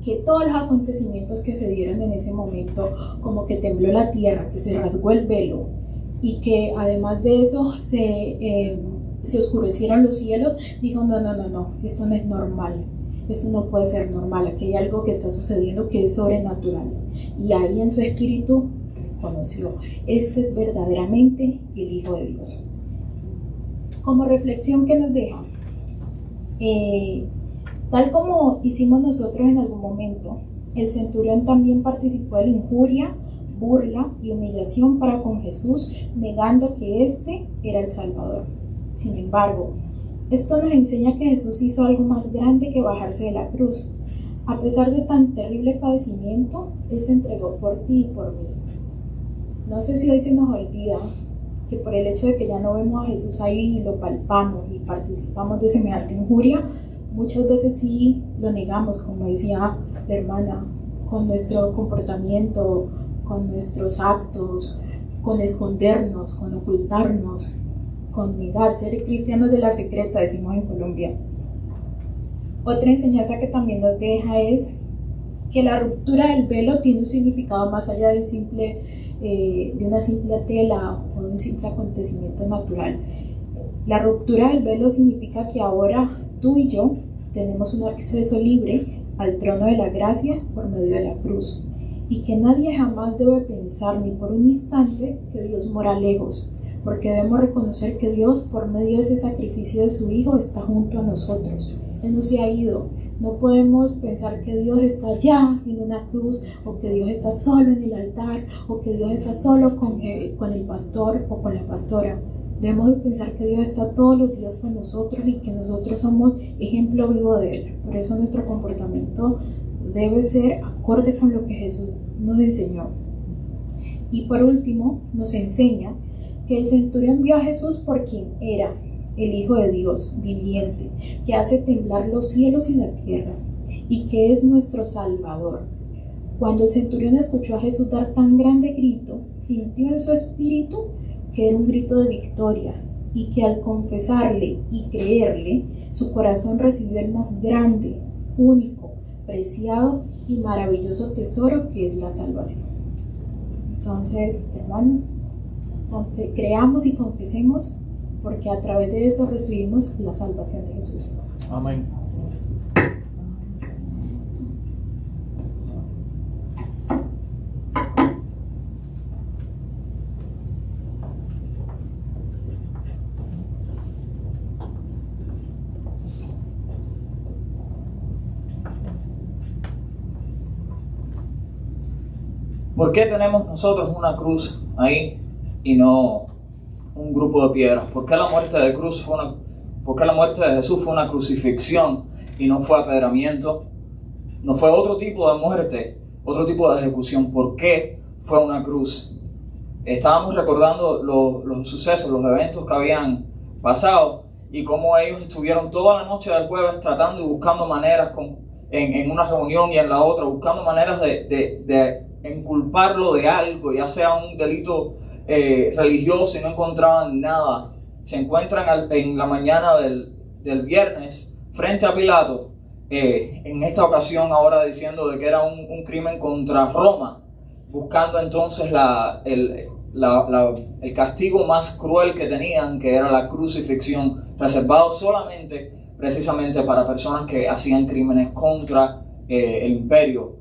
que todos los acontecimientos que se dieron en ese momento, como que tembló la tierra, que se rasgó el velo, y que además de eso se oscurecieron los cielos, dijo: no, esto no es normal, esto no puede ser normal, aquí hay algo que está sucediendo que es sobrenatural. Y ahí en su espíritu reconoció: este es verdaderamente el Hijo de Dios. Como reflexión que nos deja, tal como hicimos nosotros en algún momento, el centurión también participó de la injuria, burla y humillación para con Jesús, negando que éste era el Salvador. Sin embargo, esto nos enseña que Jesús hizo algo más grande que bajarse de la cruz. A pesar de tan terrible padecimiento, Él se entregó por ti y por mí. No sé si hoy se nos olvida que por el hecho de que ya no vemos a Jesús ahí y lo palpamos y participamos de semejante injuria, muchas veces sí lo negamos, como decía la hermana, con nuestro comportamiento, con nuestros actos, con escondernos, con ocultarnos, con negar, ser cristianos de la secreta, decimos en Colombia. Otra enseñanza que también nos deja es que la ruptura del velo tiene un significado más allá de una simple tela o de un simple acontecimiento natural. La ruptura del velo significa que ahora tú y yo tenemos un acceso libre al trono de la gracia por medio de la cruz, y que nadie jamás debe pensar ni por un instante que Dios mora lejos, porque debemos reconocer que Dios, por medio de ese sacrificio de su Hijo, está junto a nosotros. Él no se ha ido. No podemos pensar que Dios está allá en una cruz, o que Dios está solo en el altar, o que Dios está solo con el pastor o con la pastora. Debemos pensar que Dios está todos los días con nosotros y que nosotros somos ejemplo vivo de Él. Por eso nuestro comportamiento debe ser acorde con lo que Jesús nos enseñó. Y por último, nos enseña que el centurión vio a Jesús por quien era, el Hijo de Dios viviente, que hace temblar los cielos y la tierra, y que es nuestro Salvador. Cuando el centurión escuchó a Jesús dar tan grande grito, sintió en su espíritu que era un grito de victoria, y que al confesarle y creerle, su corazón recibió el más grande, único, preciado y maravilloso tesoro que es la salvación. Entonces, hermanos, creamos y confesemos, porque a través de eso recibimos la salvación de Jesús. Amén. ¿Por qué tenemos nosotros una cruz ahí y no un grupo de piedras? ¿Por qué la muerte de Jesús fue una crucifixión y no fue apedramiento? No fue otro tipo de muerte, otro tipo de ejecución. ¿Por qué fue una cruz? Estábamos recordando los sucesos, los eventos que habían pasado y cómo ellos estuvieron toda la noche del jueves tratando y buscando maneras en una reunión y en la otra, buscando maneras de inculparlo de algo, ya sea un delito religioso, y no encontraban nada. Se encuentran en la mañana del viernes frente a Pilato, en esta ocasión ahora diciendo de que era un crimen contra Roma, buscando entonces el castigo más cruel que tenían, que era la crucifixión, reservado solamente precisamente para personas que hacían crímenes contra el imperio,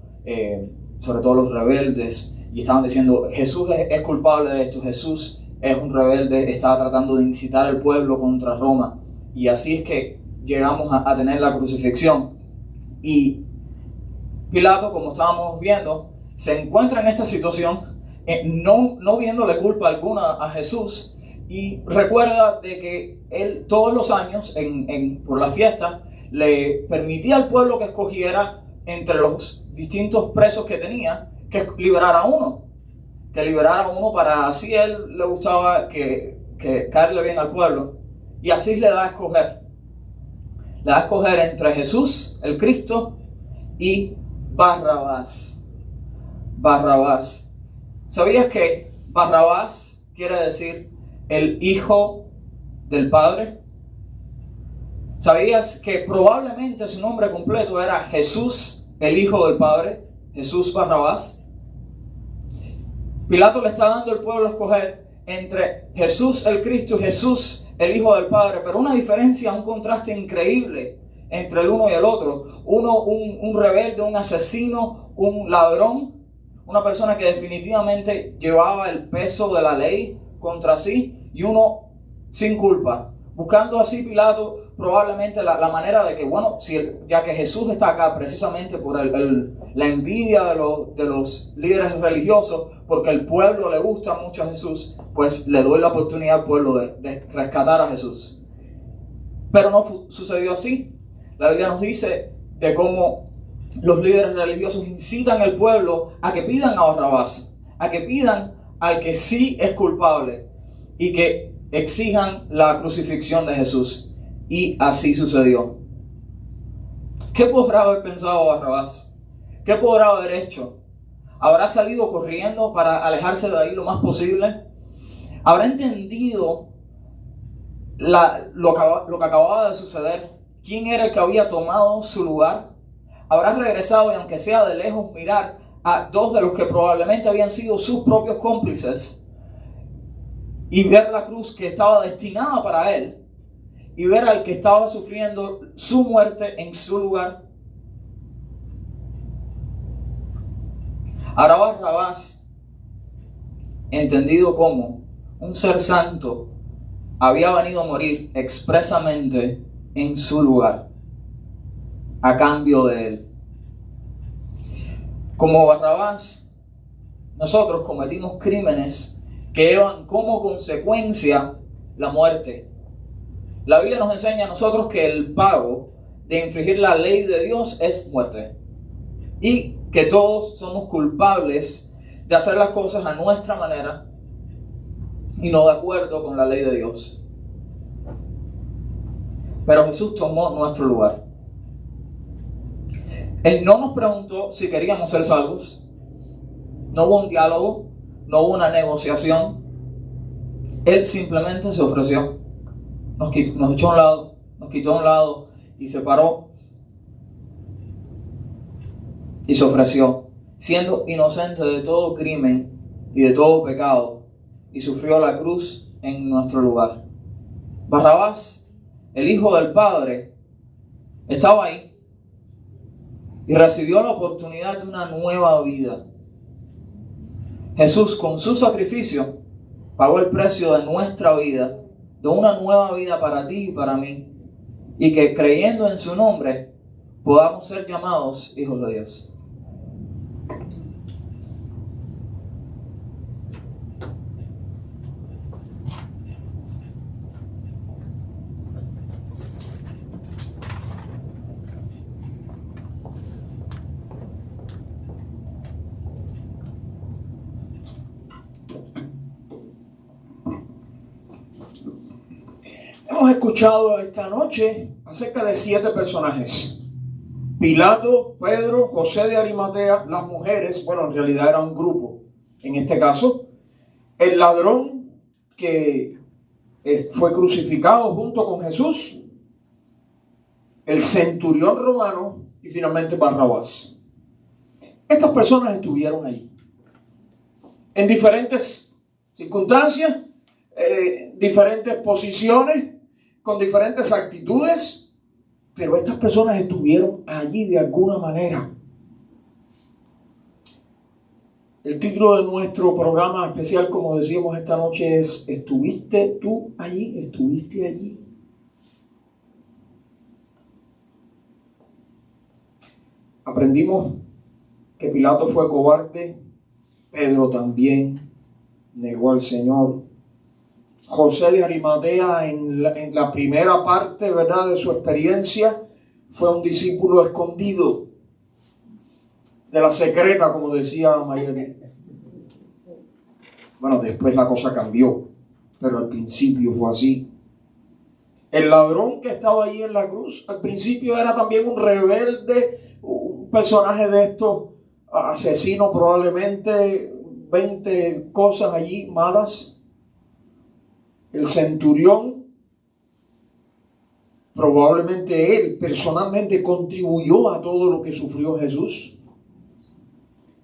sobre todo los rebeldes, y estaban diciendo Jesús es culpable de esto, Jesús es un rebelde, estaba tratando de incitar al pueblo contra Roma, y así es que llegamos a tener la crucifixión. Y Pilato, como estábamos viendo, se encuentra en esta situación, no viéndole culpa alguna a Jesús, y recuerda de que él todos los años por la fiesta le permitía al pueblo que escogiera entre los distintos presos que tenía, que liberara uno para así él le gustaba que caerle bien al pueblo, y así le da a escoger entre Jesús, el Cristo, y Barrabás. ¿Sabías que Barrabás quiere decir el hijo del Padre? ¿Sabías que probablemente su nombre completo era Jesús, el Hijo del Padre? Jesús Barrabás. Pilato le está dando al pueblo a escoger entre Jesús el Cristo y Jesús el Hijo del Padre, pero una diferencia, un contraste increíble entre el uno y el otro. Uno, un rebelde, un asesino, un ladrón, una persona que definitivamente llevaba el peso de la ley contra sí, y uno sin culpa. Buscando así Pilato probablemente la manera de que, bueno, ya que Jesús está acá precisamente por la envidia de los líderes religiosos, porque el pueblo le gusta mucho a Jesús, pues le doy la oportunidad al pueblo de rescatar a Jesús. Pero no sucedió así. La Biblia nos dice de cómo los líderes religiosos incitan al pueblo a que pidan a Barrabás, a que pidan al que sí es culpable y que exijan la crucifixión de Jesús. Y así sucedió. ¿Qué podrá haber pensado Barrabás? ¿Qué podrá haber hecho? ¿Habrá salido corriendo para alejarse de ahí lo más posible? ¿Habrá entendido lo que acababa de suceder? ¿Quién era el que había tomado su lugar? ¿Habrá regresado y aunque sea de lejos mirar a dos de los que probablemente habían sido sus propios cómplices y ver la cruz que estaba destinada para él y ver al que estaba sufriendo su muerte en su lugar? Ahora Barrabás, entendido como un ser santo, había venido a morir expresamente en su lugar, a cambio de él. Como Barrabás, nosotros cometimos crímenes que llevan como consecuencia la muerte. La Biblia nos enseña a nosotros que el pago de infringir la ley de Dios es muerte, y que todos somos culpables de hacer las cosas a nuestra manera y no de acuerdo con la ley de Dios. Pero Jesús tomó nuestro lugar. Él no nos preguntó si queríamos ser salvos. No hubo un diálogo, no hubo una negociación. Él simplemente se ofreció. Nos echó a un lado, nos quitó a un lado y se paró y se ofreció, siendo inocente de todo crimen y de todo pecado, y sufrió la cruz en nuestro lugar. Barrabás, el Hijo del Padre, estaba ahí y recibió la oportunidad de una nueva vida. Jesús, con su sacrificio, pagó el precio de nuestra vida, de una nueva vida para ti y para mí, y que creyendo en su nombre podamos ser llamados hijos de Dios. Hemos escuchado esta noche acerca de 7 personajes. Pilato, Pedro, José de Arimatea, las mujeres, bueno, en realidad era un grupo en este caso, el ladrón que fue crucificado junto con Jesús, el centurión romano y finalmente Barrabás. Estas personas estuvieron ahí en diferentes circunstancias, diferentes posiciones, con diferentes actitudes, pero estas personas estuvieron allí de alguna manera. El título de nuestro programa especial, como decíamos esta noche, es ¿estuviste tú allí? ¿Estuviste allí? Aprendimos que Pilato fue cobarde, Pedro también negó al Señor. José de Arimatea en la primera parte, ¿verdad?, de su experiencia, fue un discípulo escondido, de la secreta, como decía Mayeli. Bueno, después la cosa cambió, pero al principio fue así. El ladrón que estaba ahí en la cruz, al principio era también un rebelde, un personaje de estos asesinos, probablemente 20 cosas allí malas. El centurión, probablemente él personalmente contribuyó a todo lo que sufrió Jesús.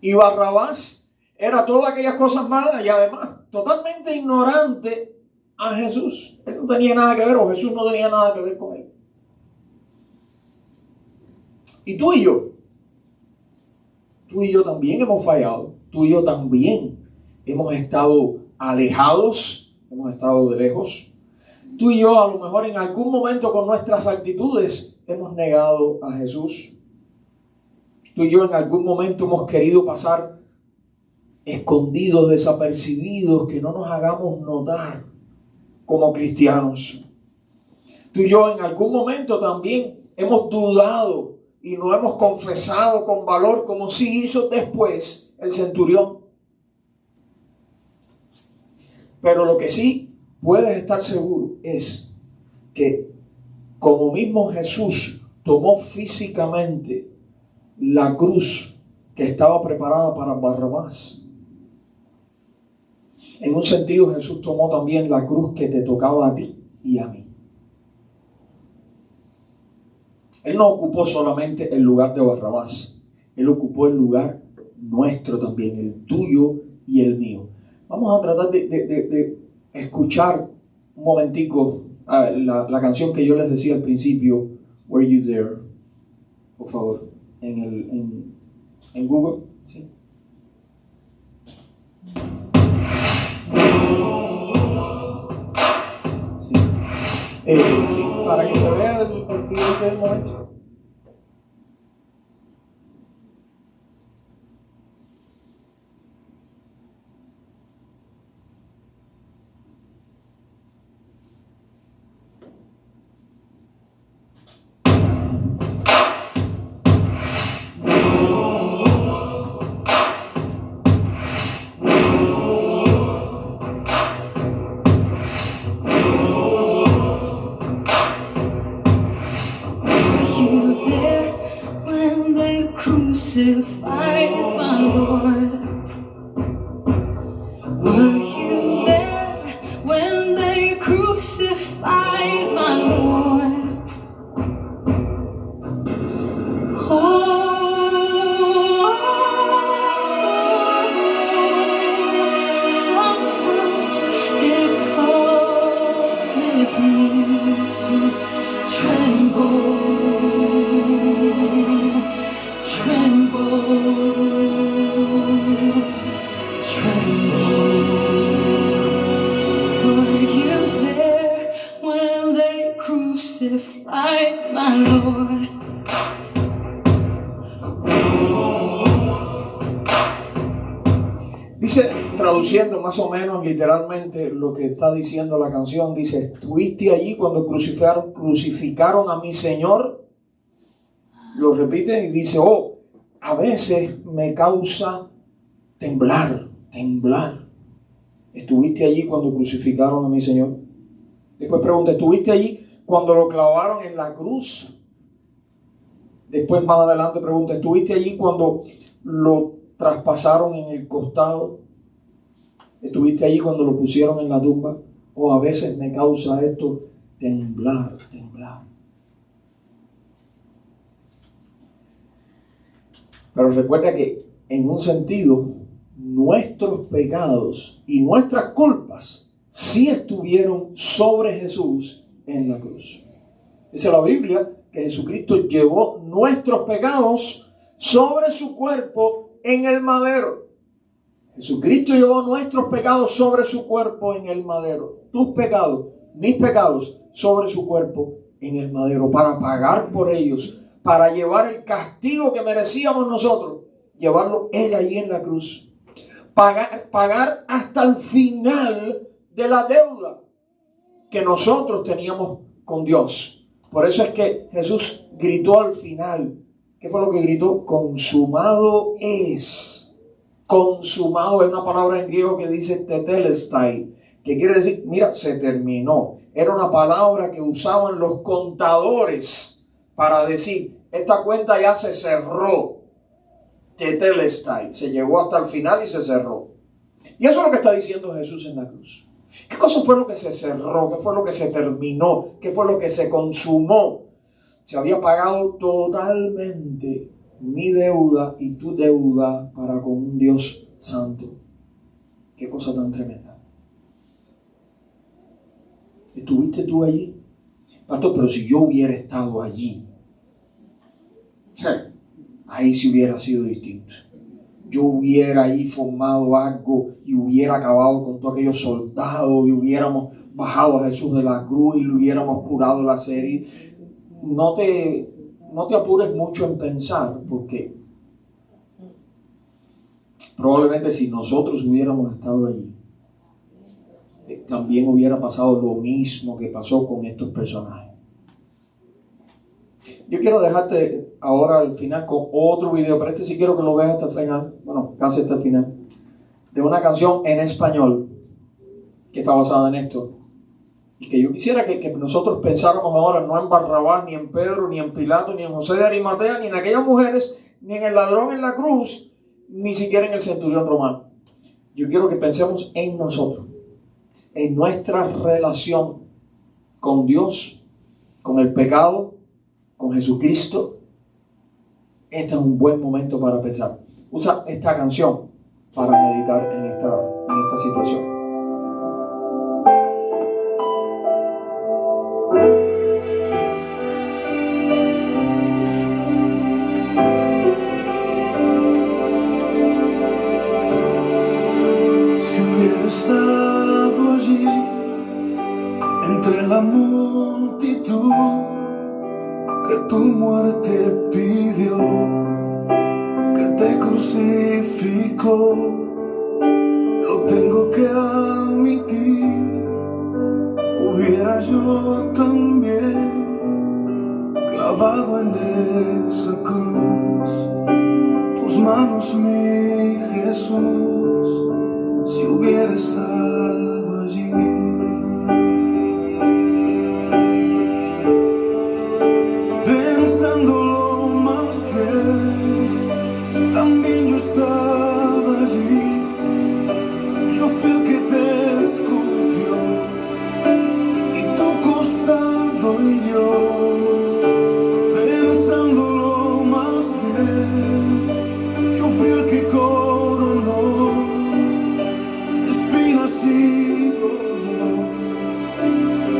Y Barrabás era todas aquellas cosas malas y además totalmente ignorante a Jesús. Él no tenía nada que ver, o Jesús no tenía nada que ver con él. Y tú y yo también hemos fallado. Tú y yo también hemos estado alejados, hemos estado de lejos. Tú y yo a lo mejor en algún momento con nuestras actitudes hemos negado a Jesús. Tú y yo en algún momento hemos querido pasar escondidos, desapercibidos, que no nos hagamos notar como cristianos. Tú y yo en algún momento también hemos dudado y no hemos confesado con valor, como sí hizo después el centurión. Pero lo que sí puedes estar seguro es que como mismo Jesús tomó físicamente la cruz que estaba preparada para Barrabás, en un sentido Jesús tomó también la cruz que te tocaba a ti y a mí. Él no ocupó solamente el lugar de Barrabás, Él ocupó el lugar nuestro también, el tuyo y el mío. Vamos a tratar de escuchar un momentico la canción que yo les decía al principio, Were You There? Por favor, en Google. ¿Sí? Sí, para que se vea el video del momento. Crucified my Lord. Were you there when they crucified my Lord? Sometimes it causes me to tremble. Were you there when they crucified my Lord? Dice, traduciendo más o menos literalmente lo que está diciendo la canción, dice, ¿estuviste allí cuando crucificaron a mi Señor? Lo repite y dice, a veces me causa temblar. ¿Estuviste allí cuando crucificaron a mi Señor? Después pregunta, ¿estuviste allí cuando lo clavaron en la cruz? Después más adelante pregunta, ¿estuviste allí cuando lo traspasaron en el costado? ¿Estuviste allí cuando lo pusieron en la tumba? O a veces me causa esto temblar. Pero recuerda que en un sentido, nuestros pecados y nuestras culpas sí estuvieron sobre Jesús en la cruz. Dice la Biblia que Jesucristo llevó nuestros pecados sobre su cuerpo en el madero. Jesucristo llevó nuestros pecados sobre su cuerpo en el madero. Tus pecados, mis pecados, sobre su cuerpo en el madero, para pagar por ellos, para llevar el castigo que merecíamos nosotros, llevarlo Él ahí en la cruz. Pagar hasta el final de la deuda que nosotros teníamos con Dios. Por eso es que Jesús gritó al final. ¿Qué fue lo que gritó? Consumado es. Consumado es una palabra en griego que dice tetelestai, que quiere decir, mira, se terminó. Era una palabra que usaban los contadores para decir, esta cuenta ya se cerró. Tetelestai, se llegó hasta el final y se cerró. Y eso es lo que está diciendo Jesús en la cruz. ¿Qué cosa fue lo que se cerró? ¿Qué fue lo que se terminó? ¿Qué fue lo que se consumó? Se había pagado totalmente mi deuda y tu deuda para con un Dios santo. Qué cosa tan tremenda. ¿Estuviste tú allí? Pastor, pero si yo hubiera estado allí, ahí sí hubiera sido distinto. Yo hubiera ahí formado algo y hubiera acabado con todos aquellos soldados y hubiéramos bajado a Jesús de la cruz y le hubiéramos curado la serie. No te apures mucho en pensar, porque probablemente si nosotros hubiéramos estado allí, también hubiera pasado lo mismo que pasó con estos personajes. Yo quiero dejarte ahora al final con otro video, pero sí quiero que lo veas hasta el final, bueno, casi hasta el final, de una canción en español que está basada en esto. Y que yo quisiera que nosotros pensáramos ahora no en Barrabás, ni en Pedro, ni en Pilato, ni en José de Arimatea, ni en aquellas mujeres, ni en el ladrón en la cruz, ni siquiera en el centurión romano. Yo quiero que pensemos en nosotros, en nuestra relación con Dios, con el pecado, con Jesucristo. Este es un buen momento para pensar. Usa esta canción para meditar en esta situación. Si hubiera estado allí entre la multitud que tu muerte pidió, que te crucificó, lo tengo que admitir, hubiera yo también clavado en esa cruz, tus manos, mi Jesús, si hubiera estado allí. Pensándolo más bien, también yo estaba allí. Yo fui el que te escupió y tu costado y yo. Pensándolo más bien, yo fui el que coronó de espinas y dolor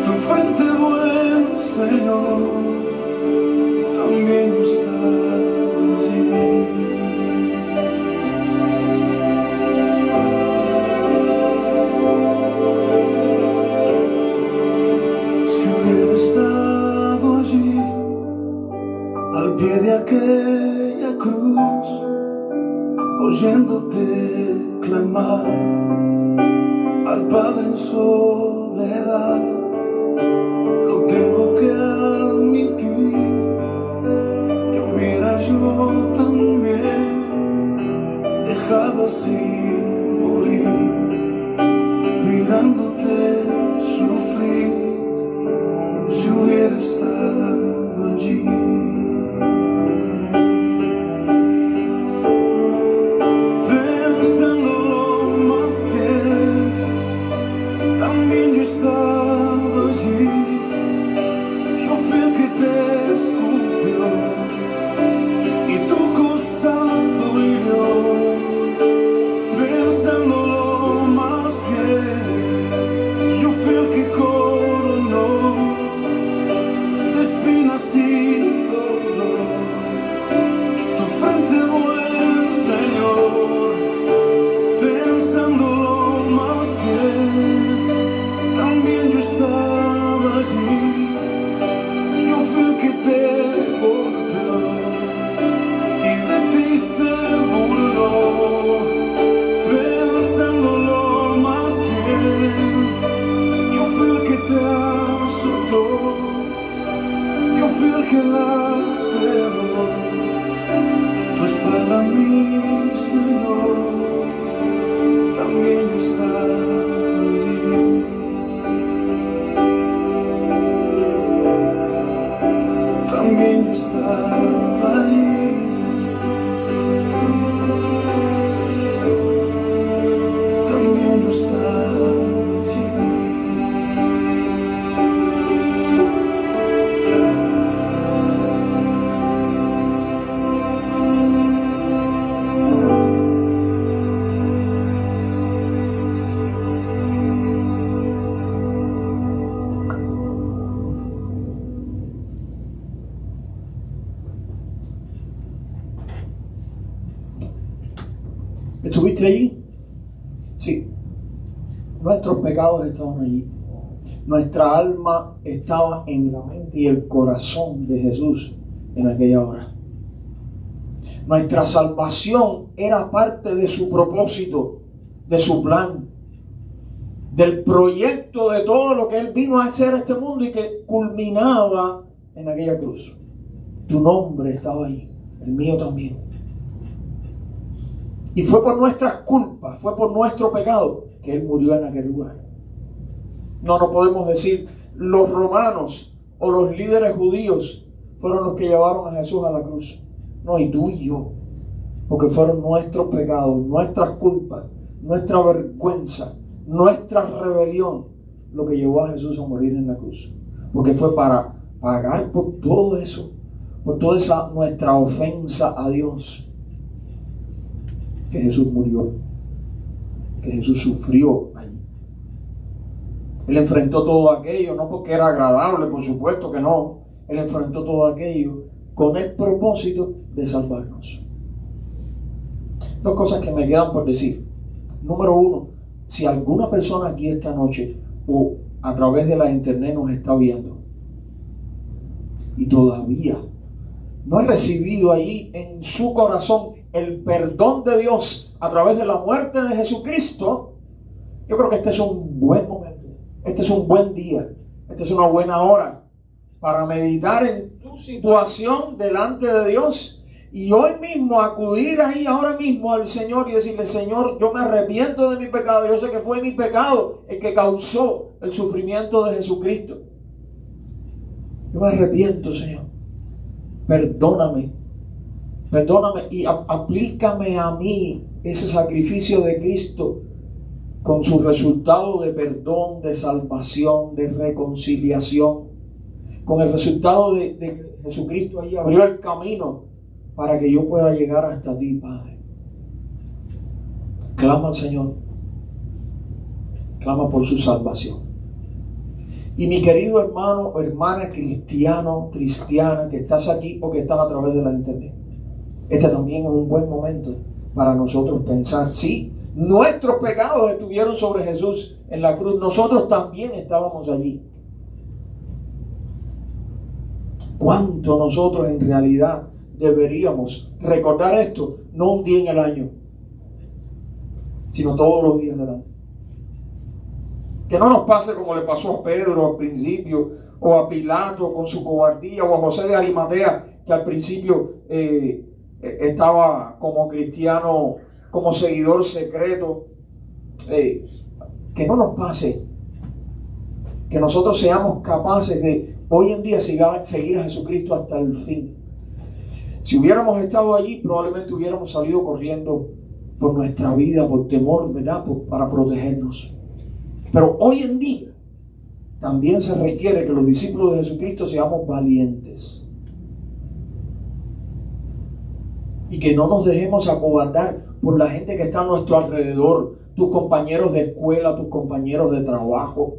tu frente, buen Señor. También estaba allí. Si hubiera estado allí, al pie de aquella cruz, oyéndote clamar al Padre en soledad, lo tengo que admitir, yo también dejado así morir, mirándote sufrir ¿Estuviste allí? Sí. Nuestros pecados estaban allí. Nuestra alma estaba en la mente y el corazón de Jesús en aquella hora. Nuestra salvación era parte de su propósito, de su plan, del proyecto de todo lo que Él vino a hacer a este mundo y que culminaba en aquella cruz. Tu nombre estaba ahí, el mío también. Y fue por nuestras culpas, fue por nuestro pecado que Él murió en aquel lugar. No podemos decir los romanos o los líderes judíos fueron los que llevaron a Jesús a la cruz. No, y tú y yo, porque fueron nuestros pecados, nuestras culpas, nuestra vergüenza, nuestra rebelión, lo que llevó a Jesús a morir en la cruz. Porque fue para pagar por todo eso, por toda esa nuestra ofensa a Dios, que Jesús murió, que Jesús sufrió allí. Él enfrentó todo aquello, no porque era agradable, por supuesto que no. Él enfrentó todo aquello con el propósito de salvarnos. Dos cosas que me quedan por decir. Número uno, si alguna persona aquí esta noche o a través de la internet nos está viendo y todavía no ha recibido allí en su corazón el perdón de Dios a través de la muerte de Jesucristo, yo creo que este es un buen momento. Este es un buen día, esta es una buena hora para meditar en tu situación delante de Dios y hoy mismo acudir ahí ahora mismo al Señor y decirle: Señor, yo me arrepiento de mi pecado, yo sé que fue mi pecado el que causó el sufrimiento de Jesucristo. Yo me arrepiento, Señor, perdóname y aplícame a mí ese sacrificio de Cristo con su resultado de perdón, de salvación, de reconciliación, con el resultado de que Jesucristo ahí abrió el camino para que yo pueda llegar hasta ti, Padre. Clama al Señor, clama por su salvación. Y mi querido hermano o hermana cristiano, cristiana, que estás aquí o que estás a través de la internet, este también es un buen momento para nosotros pensar: sí, nuestros pecados estuvieron sobre Jesús en la cruz. Nosotros también estábamos allí. ¿Cuánto nosotros en realidad deberíamos recordar esto? No un día en el año, sino todos los días del año. Que no nos pase como le pasó a Pedro al principio, o a Pilato con su cobardía, o a José de Arimatea, que al principio estaba como cristiano, como seguidor secreto. Que no nos pase, que nosotros seamos capaces de hoy en día seguir a Jesucristo hasta el fin. Si hubiéramos estado allí, probablemente hubiéramos salido corriendo por nuestra vida, por temor, ¿verdad? Para protegernos. Pero hoy en día también se requiere que los discípulos de Jesucristo seamos valientes y que no nos dejemos acobardar por la gente que está a nuestro alrededor, tus compañeros de escuela, tus compañeros de trabajo,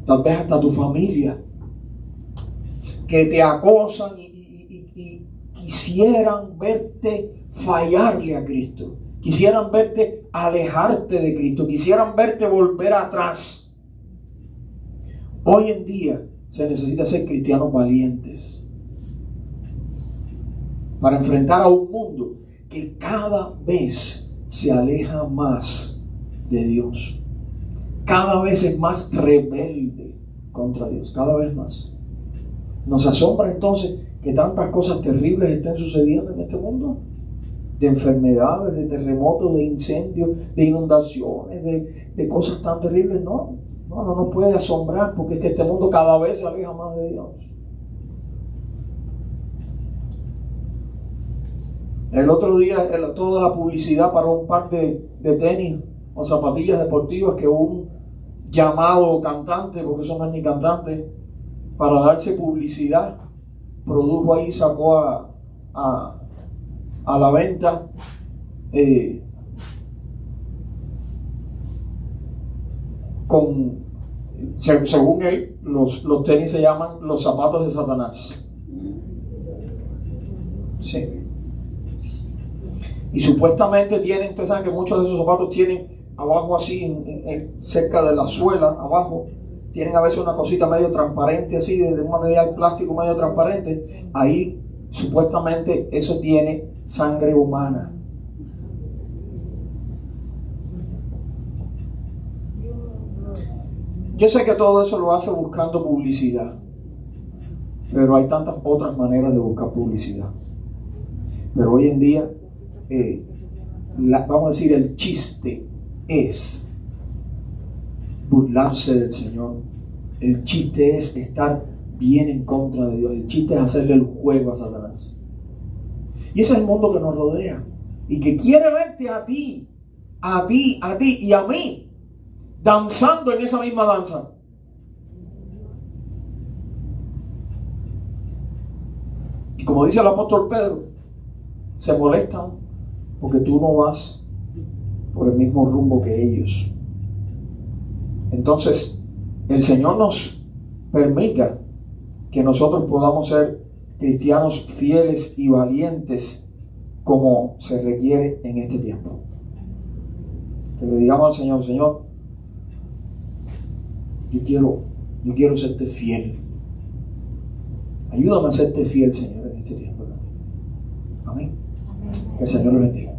tal vez hasta tu familia, que te acosan y quisieran verte fallarle a Cristo, quisieran verte alejarte de Cristo, quisieran verte volver atrás. Hoy en día se necesita ser cristianos valientes para enfrentar a un mundo que cada vez se aleja más de Dios, cada vez es más rebelde contra Dios, cada vez más. Nos asombra entonces que tantas cosas terribles estén sucediendo en este mundo, de enfermedades, de terremotos, de incendios, de inundaciones, de cosas tan terribles. No nos puede asombrar, porque es que este mundo cada vez se aleja más de Dios. El otro día, toda la publicidad para un par de tenis o zapatillas deportivas, que un llamado cantante, porque eso no es ni cantante, para darse publicidad, produjo ahí, sacó a la venta según él, los tenis se llaman los zapatos de Satanás. Sí. Y supuestamente tienen, ustedes saben que muchos de esos zapatos tienen abajo así, cerca de la suela, abajo, tienen a veces una cosita medio transparente así, de un material plástico medio transparente. Ahí supuestamente eso tiene sangre humana. Yo sé que todo eso lo hace buscando publicidad, pero hay tantas otras maneras de buscar publicidad. Pero hoy en día, vamos a decir, el chiste es burlarse del Señor. El chiste es estar bien en contra de Dios. El chiste es hacerle el juego a Satanás. Y ese es el mundo que nos rodea y que quiere verte a ti y a mí danzando en esa misma danza. Y como dice el apóstol Pedro, se molestan porque tú no vas por el mismo rumbo que ellos. Entonces, el Señor nos permita que nosotros podamos ser cristianos fieles y valientes como se requiere en este tiempo. Que le digamos al Señor, Señor, yo quiero serte fiel. Ayúdame a serte fiel, Señor, en este tiempo. Amén. Que el Señor lo bendiga.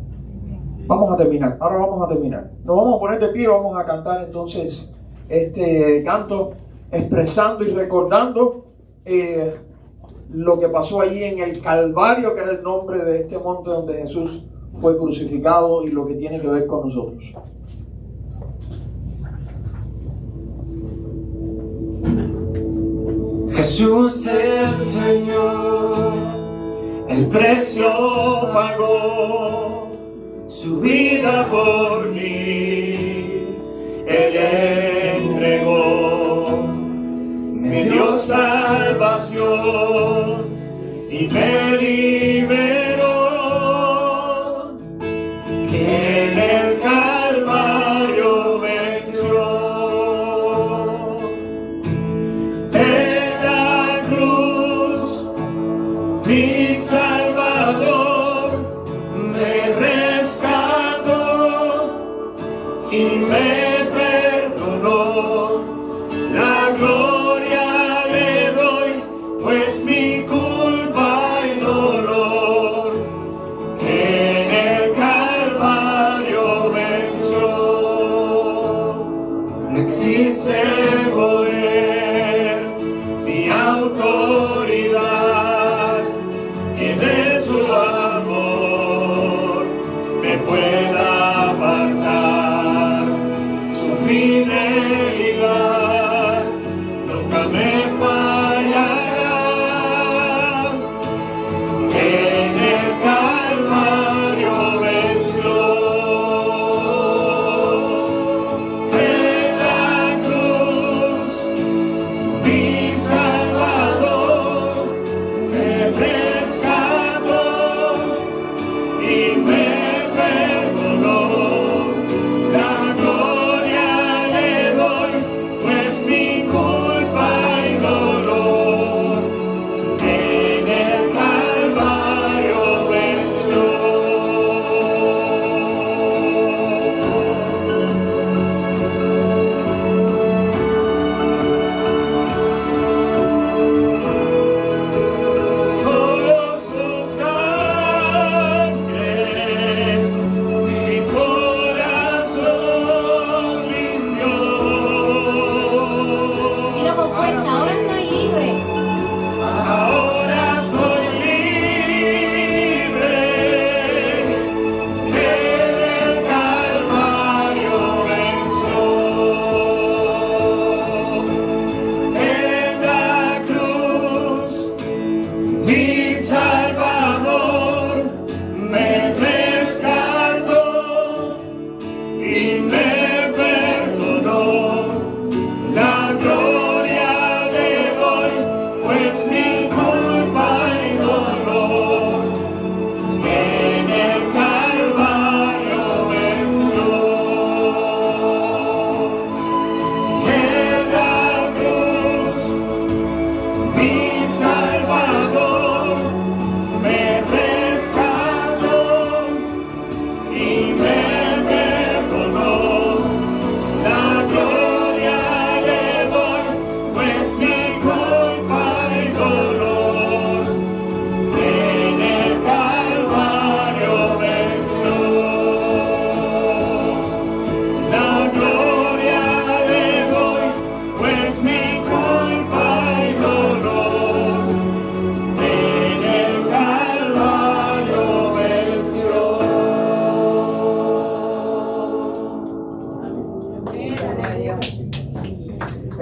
Vamos a terminar. Ahora vamos a terminar. Nos vamos a poner de pie, vamos a cantar entonces este canto expresando y recordando lo que pasó allí en el Calvario, que era el nombre de este monte donde Jesús fue crucificado, y lo que tiene que ver con nosotros. Jesús el Señor, el precio pagó, su vida por mí, Él entregó, me dio salvación y me liberó, en el Calvario venció. Mi Salvador me rescató y me perdonó. La gloria le doy, pues mi culpa y dolor en el Calvario venció. No existe poder ni autoridad que de su amor me pueda apartar.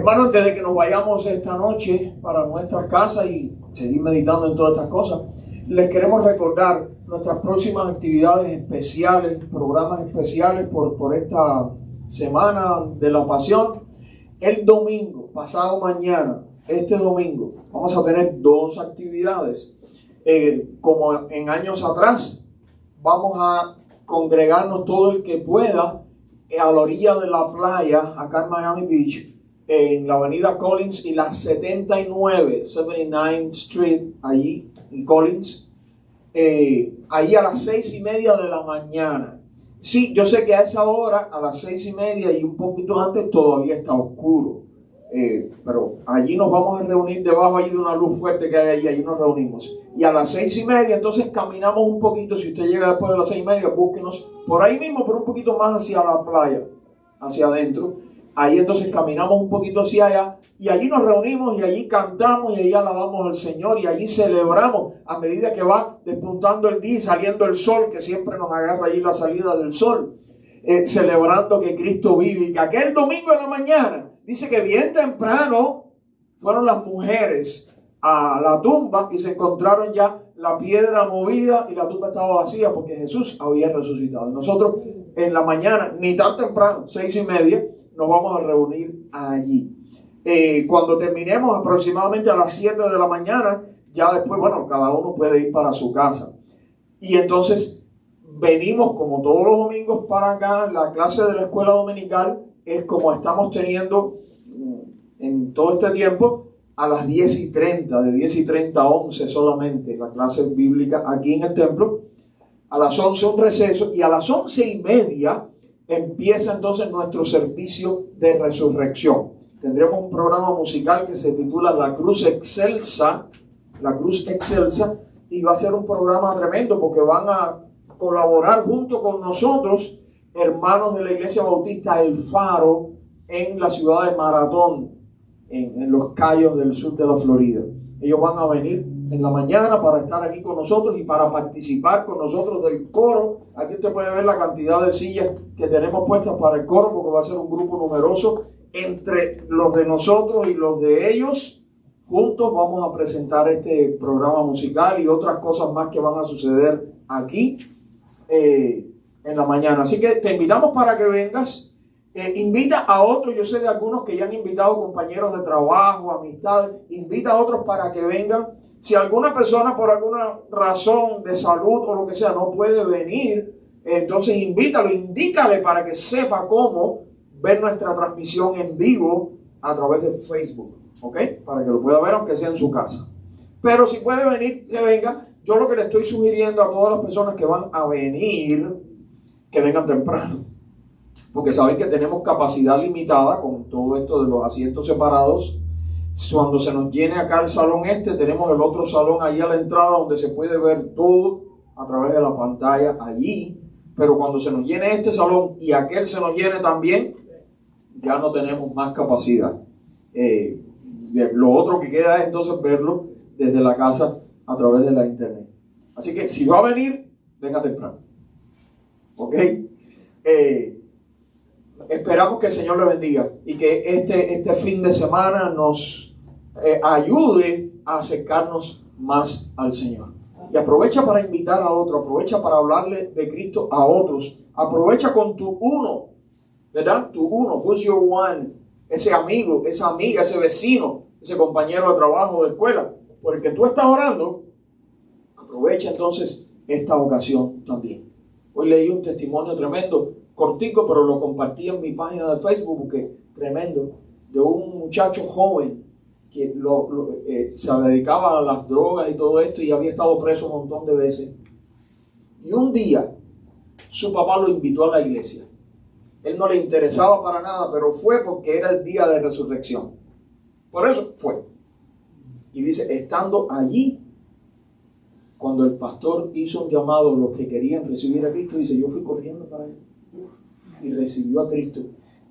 Hermano, antes de que nos vayamos esta noche para nuestra casa y seguir meditando en todas estas cosas, les queremos recordar nuestras próximas actividades especiales, programas especiales por esta semana de la Pasión. El domingo, pasado mañana, este domingo, vamos a tener 2 actividades. Como en años atrás, vamos a congregarnos todo el que pueda a la orilla de la playa, acá en Miami Beach, en la avenida Collins y la 79 Street, allí en Collins, allí a las 6:30 de la mañana. Sí, yo sé que a esa hora, a las 6:30 y un poquito antes, todavía está oscuro, pero allí nos vamos a reunir debajo allí de una luz fuerte que hay allí nos reunimos. Y a las 6:30 entonces caminamos un poquito. Si usted llega después de las 6:30, búsquenos por ahí mismo, pero un poquito más hacia la playa, hacia adentro. Ahí entonces caminamos un poquito hacia allá y allí nos reunimos y allí cantamos y allí alabamos al Señor y allí celebramos a medida que va despuntando el día y saliendo el sol, que siempre nos agarra allí la salida del sol, celebrando que Cristo vive. Y que aquel domingo en la mañana, dice que bien temprano fueron las mujeres a la tumba y se encontraron ya la piedra movida y la tumba estaba vacía porque Jesús había resucitado. Nosotros en la mañana, ni tan temprano, 6:30, nos vamos a reunir allí. Cuando terminemos aproximadamente a las 7 de la mañana, ya después, bueno, cada uno puede ir para su casa. Y entonces venimos como todos los domingos para acá. La clase de la escuela dominical es como estamos teniendo en todo este tiempo, a las 10:30, de 10:30 a 11 solamente, la clase bíblica aquí en el templo. A las 11 un receso y a las 11:30 empieza entonces nuestro servicio de resurrección. Tendremos un programa musical que se titula La Cruz Excelsa, y va a ser un programa tremendo porque van a colaborar junto con nosotros hermanos de la Iglesia Bautista El Faro en la ciudad de Maratón, en los Cayos del sur de la Florida. Ellos van a venir en la mañana para estar aquí con nosotros y para participar con nosotros del coro. Aquí usted puede ver la cantidad de sillas que tenemos puestas para el coro, porque va a ser un grupo numeroso. Entre los de nosotros y los de ellos, juntos vamos a presentar este programa musical y otras cosas más que van a suceder aquí en la mañana. Así que te invitamos para que vengas. Invita a otros. Yo sé de algunos que ya han invitado compañeros de trabajo, amistades. Invita a otros para que vengan. Si alguna persona por alguna razón de salud o lo que sea no puede venir, entonces invítalo, indícale para que sepa cómo ver nuestra transmisión en vivo a través de Facebook, ¿ok? Para que lo pueda ver aunque sea en su casa. Pero si puede venir, que venga. Yo lo que le estoy sugiriendo a todas las personas que van a venir, que vengan temprano. Porque saben que tenemos capacidad limitada con todo esto de los asientos separados. Cuando se nos llene acá el salón tenemos el otro salón ahí a la entrada donde se puede ver todo a través de la pantalla allí. Pero cuando se nos llene este salón y aquel se nos llene también, ya no tenemos más capacidad. Lo otro que queda es entonces verlo desde la casa a través de la internet. Así que si va a venir, venga temprano. ¿Ok? Esperamos que el Señor le bendiga y que este fin de semana nos ayude a acercarnos más al Señor. Y aprovecha para invitar a otros, aprovecha para hablarle de Cristo a otros. Aprovecha con tu uno, ¿verdad? Tu uno, who's your one? Ese amigo, esa amiga, ese vecino, ese compañero de trabajo, de escuela, por el que tú estás orando. Aprovecha entonces esta ocasión también. Hoy leí un testimonio tremendo, cortico, pero lo compartí en mi página de Facebook, porque tremendo, de un muchacho joven que se dedicaba a las drogas y todo esto y había estado preso un montón de veces. Y un día su papá lo invitó a la iglesia. Él no le interesaba para nada, pero fue porque era el día de resurrección. Por eso fue. Y dice, estando allí, cuando el pastor hizo un llamado a los que querían recibir a Cristo, dice, yo fui corriendo para él y recibió a Cristo.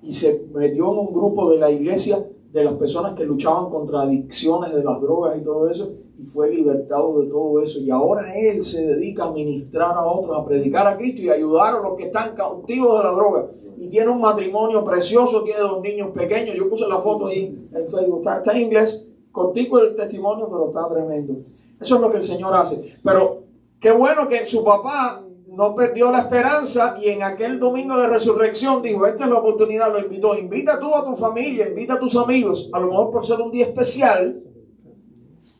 Y se metió en un grupo de la iglesia de las personas que luchaban contra adicciones de las drogas y todo eso, y fue libertado de todo eso. Y ahora él se dedica a ministrar a otros, a predicar a Cristo y ayudar a los que están cautivos de la droga. Y tiene un matrimonio precioso, tiene 2 niños pequeños. Yo puse la foto ahí en Facebook, está en inglés, cortico el testimonio, pero está tremendo. Eso es lo que el Señor hace. Pero qué bueno que su papá no perdió la esperanza y en aquel domingo de resurrección dijo, esta es la oportunidad, lo invitó. Invita tú a tu familia, invita a tus amigos, a lo mejor por ser un día especial,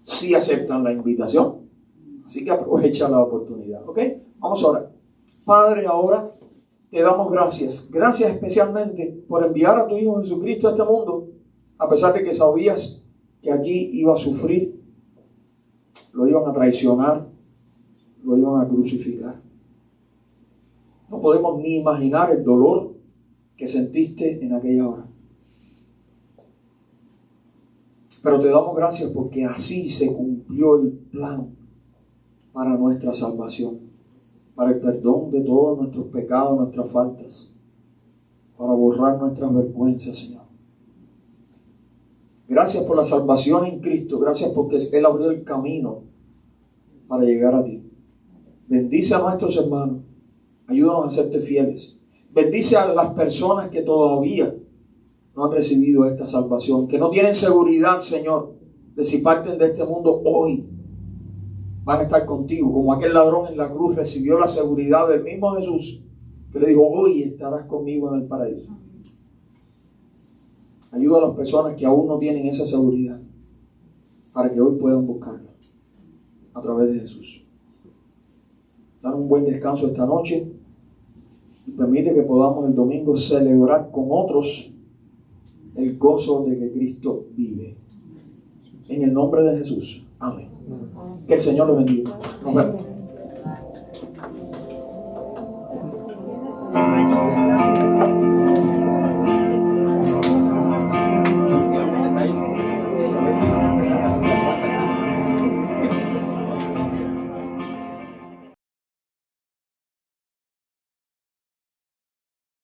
si aceptan la invitación. Así que aprovecha la oportunidad, ¿ok? Vamos ahora. Padre, ahora te damos gracias. Gracias especialmente por enviar a tu Hijo Jesucristo a este mundo, a pesar de que sabías que aquí iba a sufrir, lo iban a traicionar, lo iban a crucificar. No podemos ni imaginar el dolor que sentiste en aquella hora. Pero te damos gracias porque así se cumplió el plan para nuestra salvación, para el perdón de todos nuestros pecados, nuestras faltas, para borrar nuestras vergüenzas, Señor. Gracias por la salvación en Cristo, gracias porque Él abrió el camino para llegar a ti. Bendice a nuestros hermanos. Ayúdanos a serte fieles. Bendice a las personas que todavía no han recibido esta salvación, que no tienen seguridad, Señor, de si parten de este mundo hoy, van a estar contigo, como aquel ladrón en la cruz recibió la seguridad del mismo Jesús, que le dijo, hoy estarás conmigo en el paraíso. Ayuda a las personas que aún no tienen esa seguridad, para que hoy puedan buscarla a través de Jesús. Dan un buen descanso esta noche y permite que podamos el domingo celebrar con otros el gozo de que Cristo vive. En el nombre de Jesús. Amén. Que el Señor lo bendiga. Nos vemos.